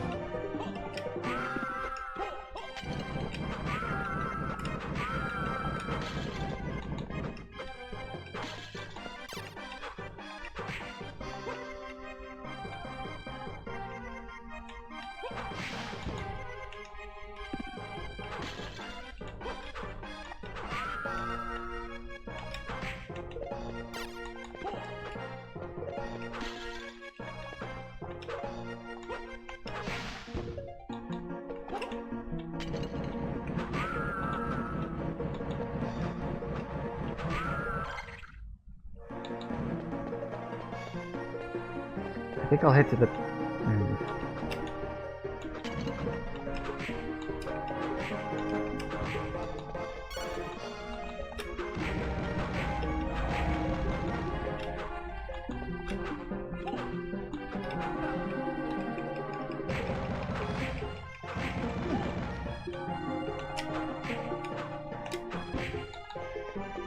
I think I'll head to the...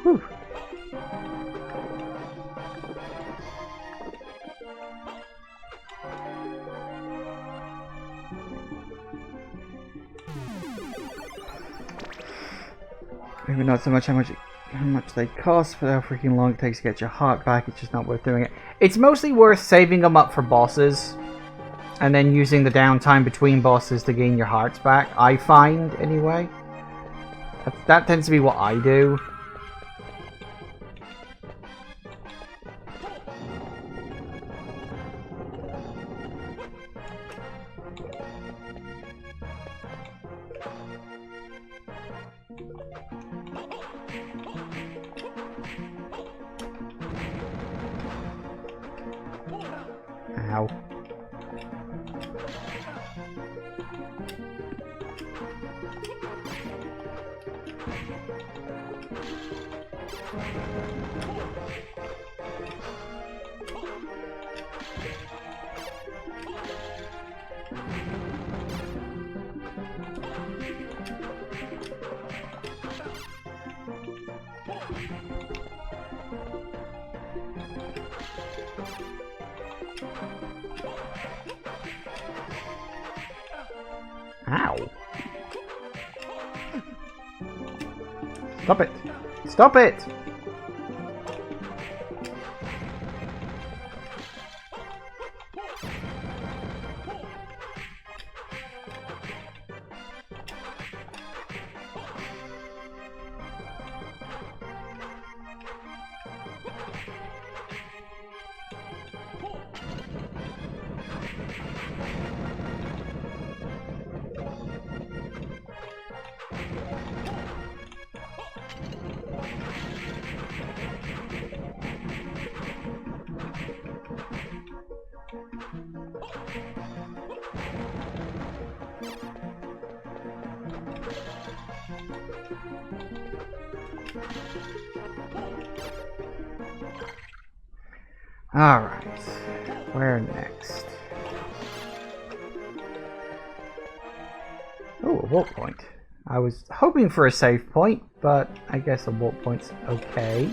Whew. Maybe not so much how much they cost, but how freaking long it takes to get your heart back. It's just not worth doing it. It's mostly worth saving them up for bosses, and then using the downtime between bosses to gain your hearts back. I find, anyway. That tends to be what I do. Ow. Ow. Stop it. Stop it! Alright. Where next? Oh, a warp point. I was hoping for a save point, but I guess a warp point's okay.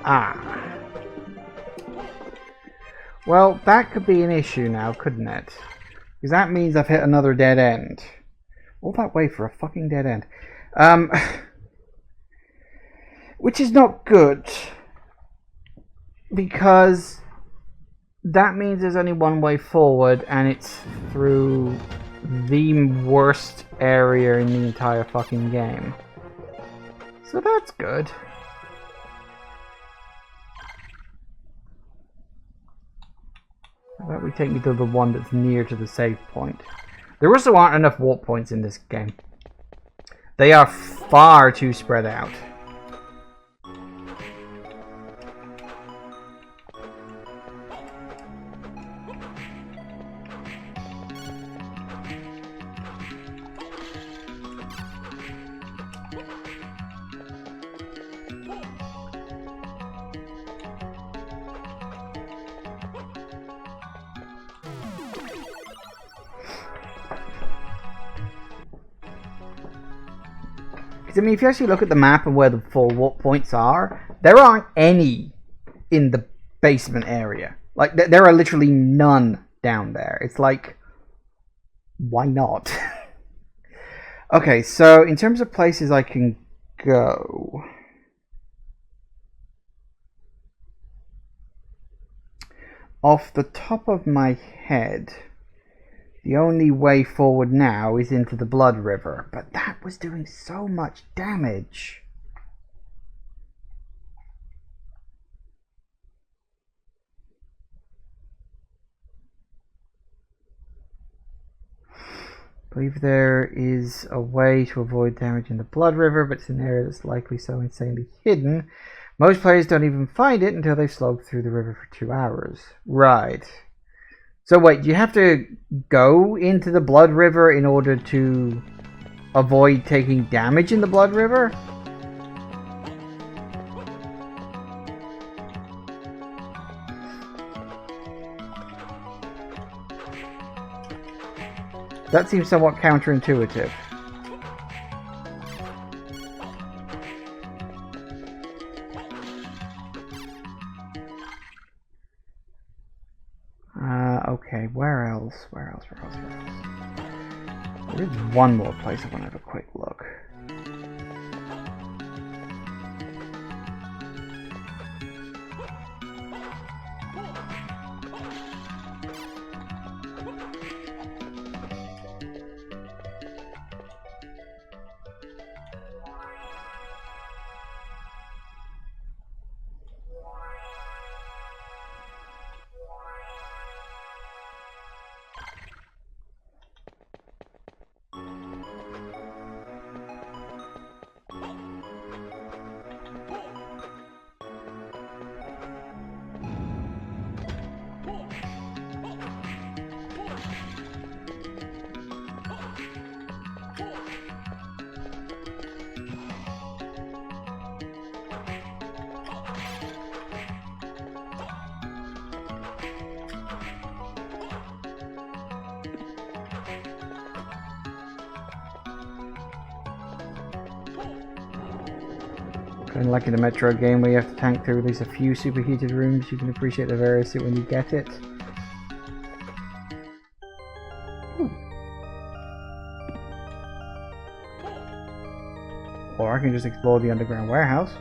Ah. Well, that could be an issue now, couldn't it? Because that means I've hit another dead end. All that way for a fucking dead end. Which is not good. Because that means there's only one way forward, and it's through the worst area in the entire fucking game. So that's good. How about we take me to the one that's near to the save point? There also aren't enough warp points in this game. They are far too spread out. I mean, if you actually look at the map and where the full warp points are, there aren't any in the basement area. Like, there are literally none down there. It's like, why not? Okay, so in terms of places I can go, off the top of my head, the only way forward now is into the Blood River, but that was doing so much damage. I believe there is a way to avoid damage in the Blood River, but it's an area that's likely so insanely hidden. Most players don't even find it until they've slogged through the river for 2 hours. Right. So wait, do you have to go into the Blood River in order to avoid taking damage in the Blood River? That seems somewhat counterintuitive. Okay, where else? Where else? There is one more place I want to have a quick look. Kind of like in a Metroid game where you have to tank through at least a few superheated rooms, you can appreciate the variety when you get it. Or I can just explore the underground warehouse.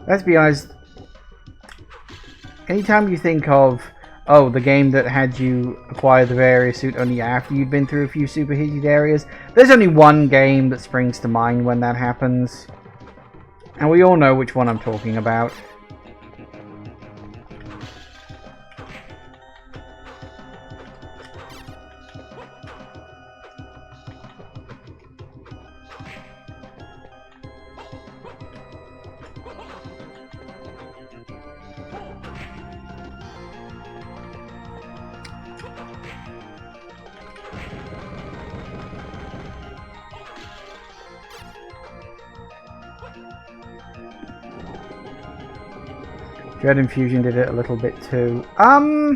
Let's be honest, anytime you think of oh, the game that had you acquire the various suit only after you'd been through a few superheated areas. There's only one game that springs to mind when that happens. And we all know which one I'm talking about. Dread and Fusion did it a little bit too. I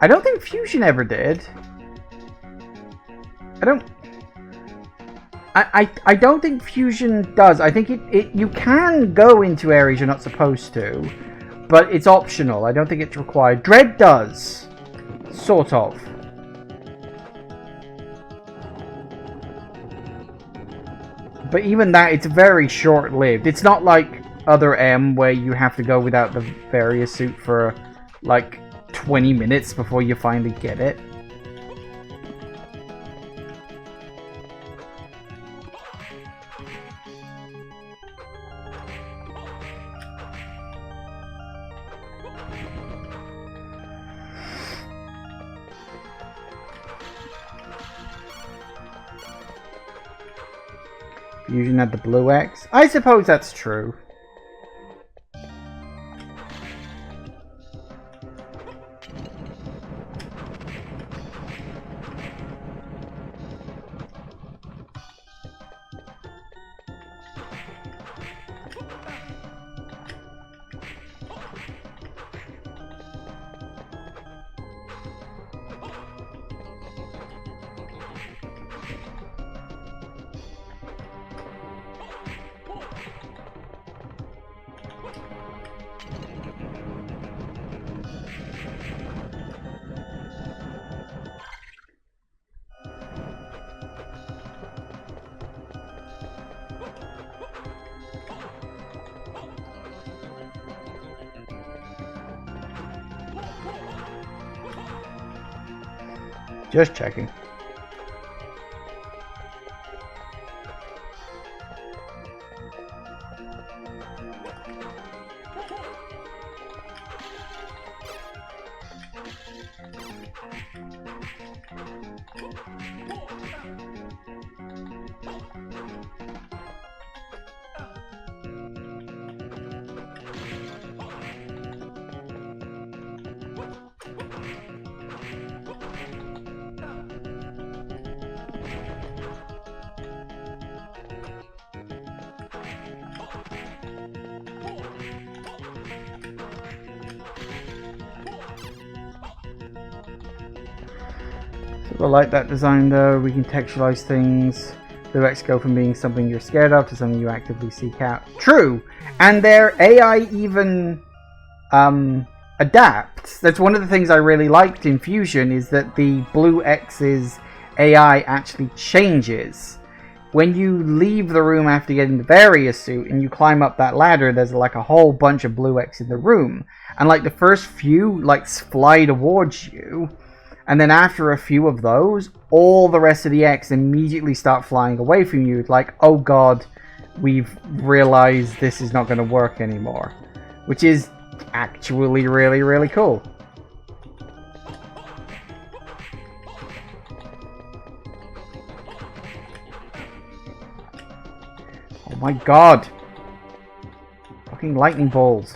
don't think Fusion ever did. I don't think Fusion does. I think you can go into areas you're not supposed to, but it's optional. I don't think it's required. Dread does. Sort of. But even that, it's very short-lived. It's not like other M where you have to go without the various suit for like 20 minutes before you finally get it. Fusion had the blue X. I suppose that's true. Just checking. I like that design though. We can textualize things. The Rex go from being something you're scared of to something you actively seek out. True! And their AI even adapts. That's one of the things I really liked in Fusion, is that the Blue X's AI actually changes. When you leave the room after getting the various suit and you climb up that ladder, there's like a whole bunch of Blue X in the room. And like the first few like fly towards you. And then after a few of those, all the rest of the X immediately start flying away from you. Like, oh god, we've realized this is not going to work anymore. Which is actually really, really cool. Oh my god. Fucking lightning bolts.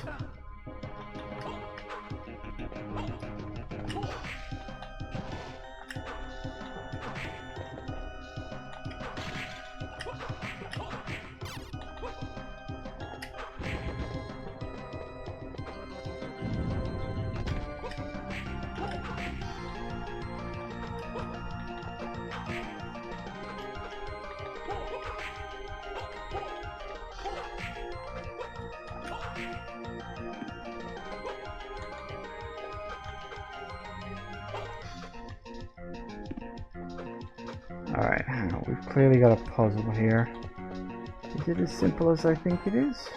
Alright, we've clearly got a puzzle here. Is it as simple as I think it is?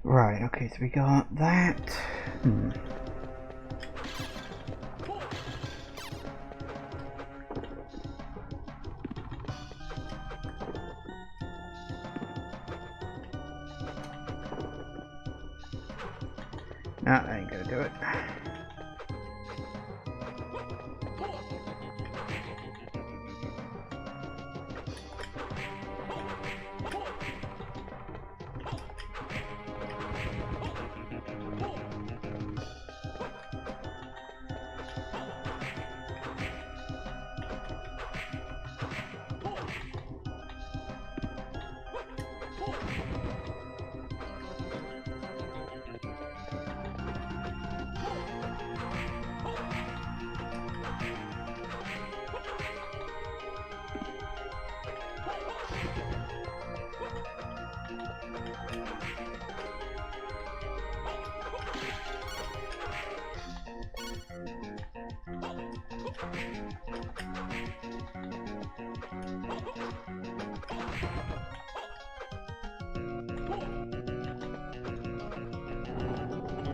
Right, okay, so we got that. No, that ain't gonna do it.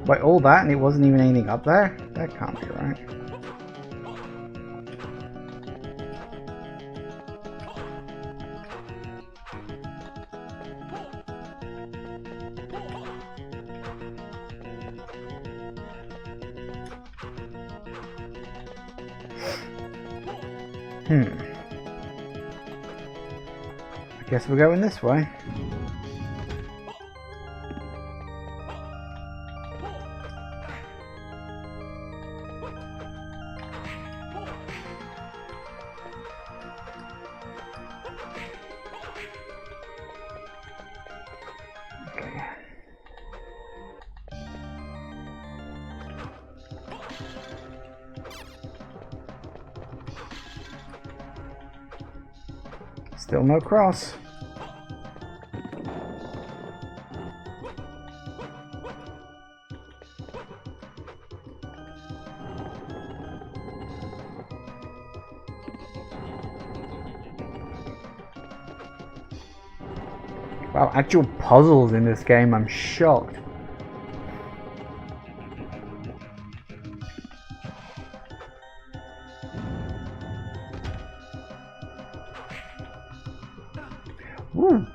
Wait, all that and it wasn't even anything up there? That can't be right. I guess we're going this way. Still no cross. Wow, actual puzzles in this game, I'm shocked. Woo.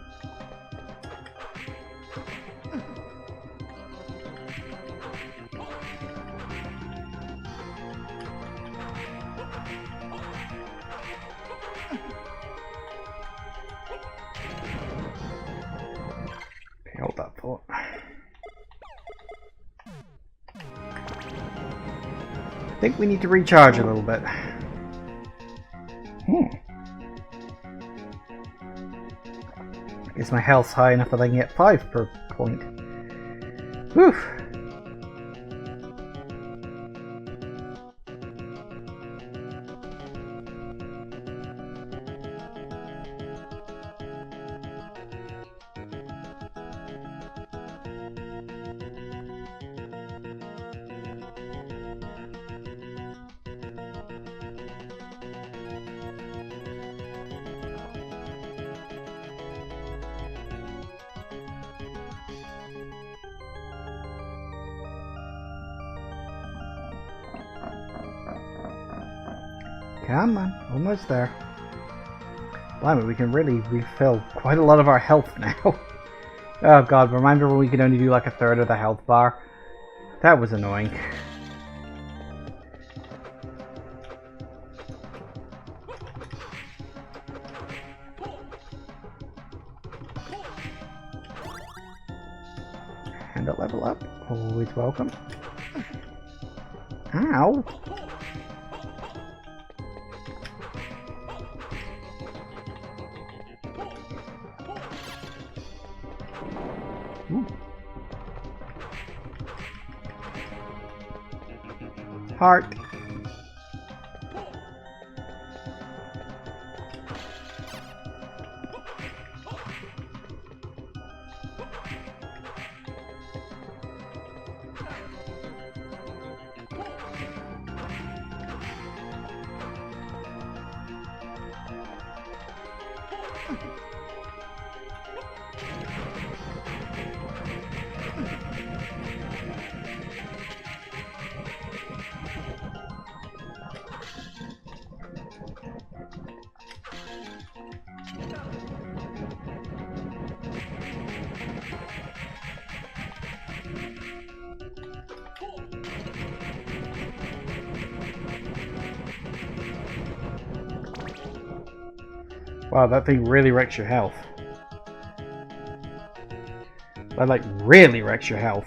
Okay, hold that thought. I think we need to recharge a little bit. Is my health high enough that I can get 5 per point? Whew. Come on, almost there. Blimey, we can really refill quite a lot of our health now. Oh god, remember when we could only do like a third of the health bar? That was annoying. And a level up, always welcome. Ow! Heart. Wow, that thing really wrecks your health. That like really wrecks your health.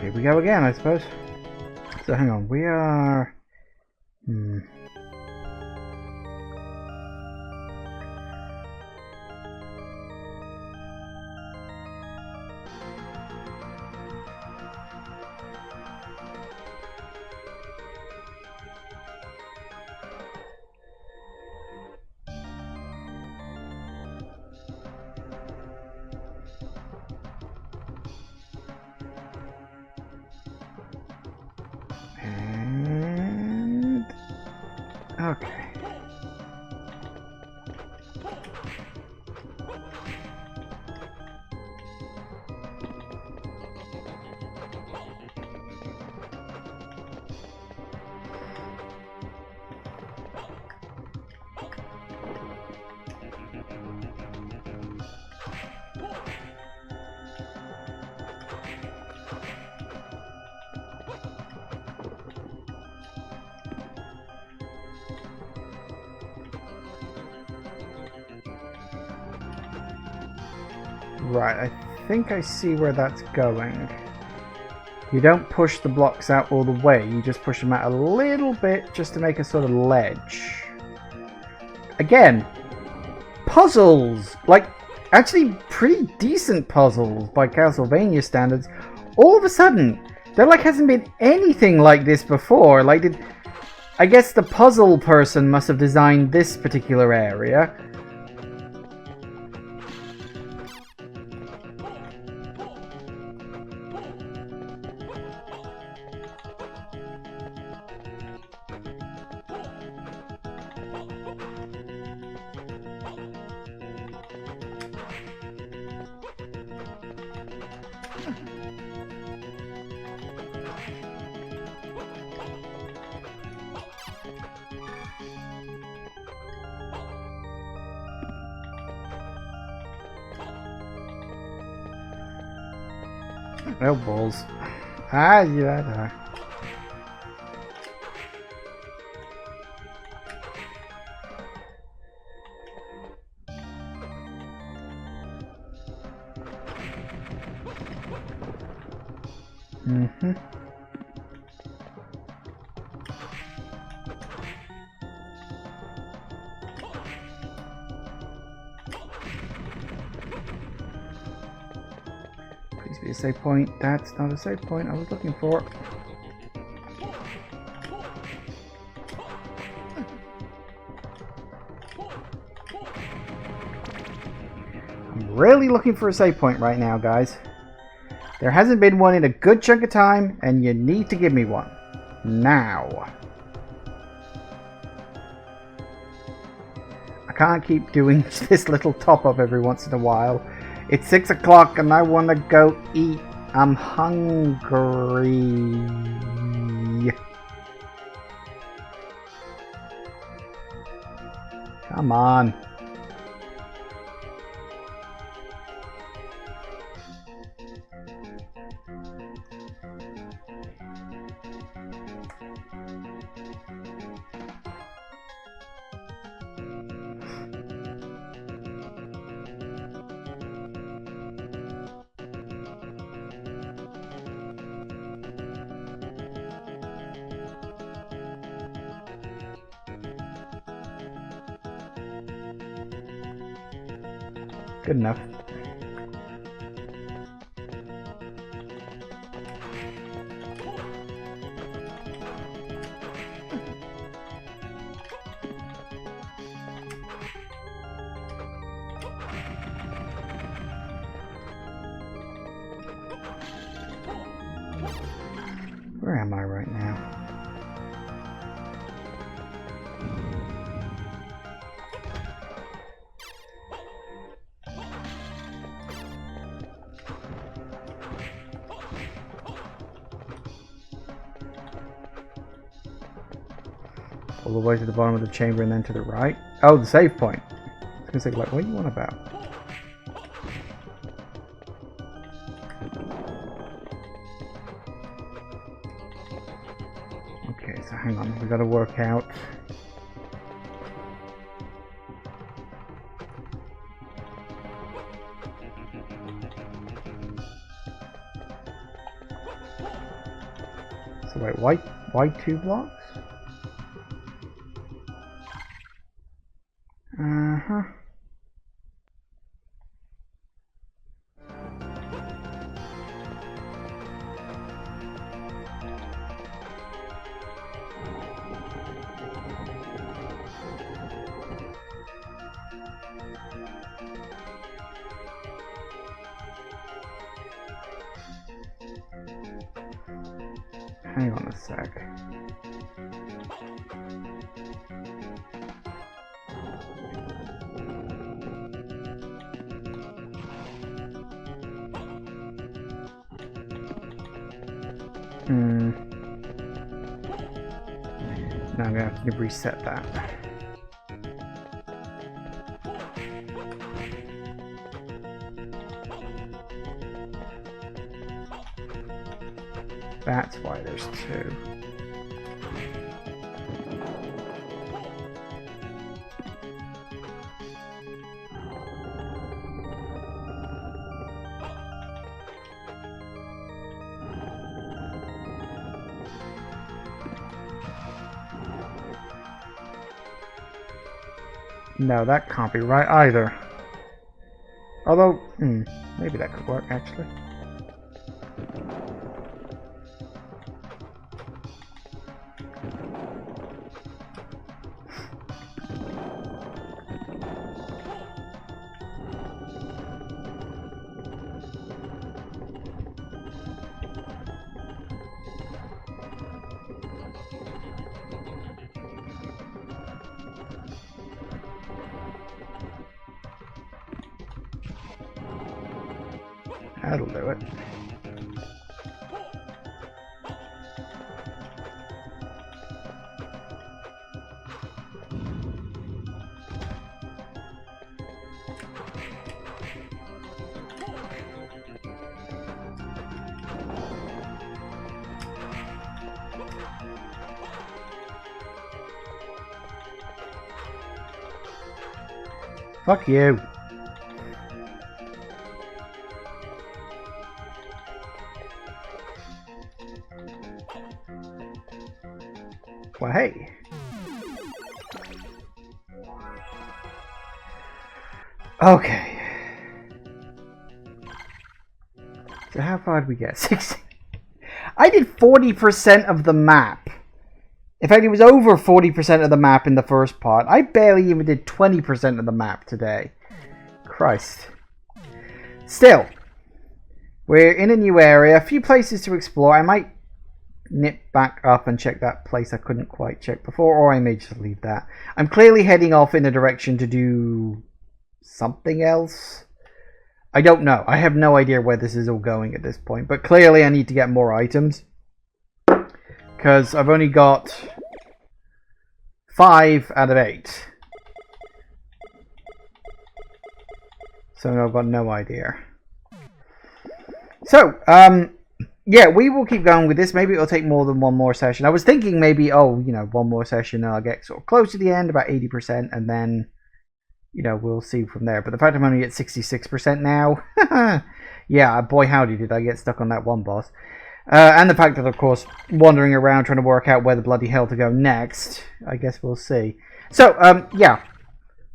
Here we go again, I suppose. So hang on, we are... Okay. Right, I think I see where that's going. You don't push the blocks out all the way, you just push them out a little bit just to make a sort of ledge. Again, puzzles! Like, actually pretty decent puzzles by Castlevania standards. All of a sudden, there like hasn't been anything like this before. Like, I guess the puzzle person must have designed this particular area. Oh, balls. Ah, yeah. Mm-hmm. Please be a save point. That's not a save point I was looking for. I'm really looking for a save point right now, guys. There hasn't been one in a good chunk of time, and you need to give me one. Now. I can't keep doing this little top-up every once in a while. It's 6 o'clock and I want to go eat. I'm hungry. Come on. Good enough. Where am I right now? All the way to the bottom of the chamber and then to the right. Oh, the save point. I was gonna say, like, what are you on about? Okay, so hang on, we gotta work out. So wait, why 2 blocks? Uh-huh. Hang on a sec. Now I'm gonna have to reset that. That's why there's 2. No, that can't be right either. Although, maybe that could work actually. That'll do it. Fuck you. Well, hey. Okay. So how far did we get? 60. I did 40% of the map. In fact, it was over 40% of the map in the first part. I barely even did 20% of the map today. Christ. Still, we're in a new area. A few places to explore. I might nip back up and check that place I couldn't quite check before, or I may just leave that. I'm clearly heading off in a direction to do something else. I don't know. I have no idea where this is all going at this point, but clearly I need to get more items because I've only got 5 out of 8. So I've got no idea. So, yeah, we will keep going with this. Maybe it'll take more than one more session. I was thinking maybe, oh, you know, one more session and I'll get sort of close to the end, about 80%, and then, you know, we'll see from there. But the fact I'm only at 66% now, yeah, boy howdy did I get stuck on that one boss. And the fact that, of course, wandering around trying to work out where the bloody hell to go next, I guess we'll see. So, yeah,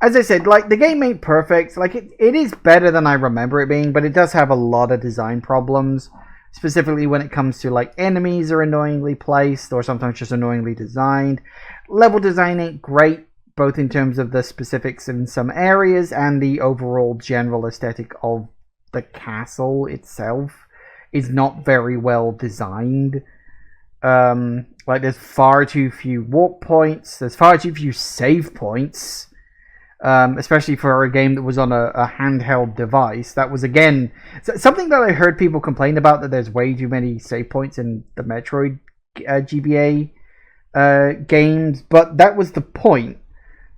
as I said, like, the game ain't perfect. Like, it is better than I remember it being, but it does have a lot of design problems. Specifically when it comes to, like, enemies are annoyingly placed or sometimes just annoyingly designed. Level design ain't great, both in terms of the specifics in some areas and the overall general aesthetic of the castle itself is not very well designed. Like, there's far too few warp points, there's far too few save points, especially for a game that was on a handheld device. That was, again, something that I heard people complain about, that there's way too many save points in the Metroid GBA games, but that was the point,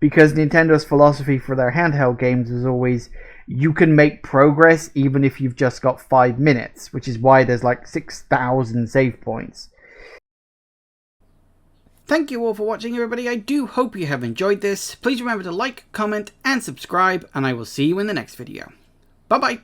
because Nintendo's philosophy for their handheld games is always, you can make progress even if you've just got 5 minutes, which is why there's like 6,000 save points. Thank you all for watching, everybody. I do hope you have enjoyed this. Please remember to like, comment, and subscribe, and I will see you in the next video. Bye-bye.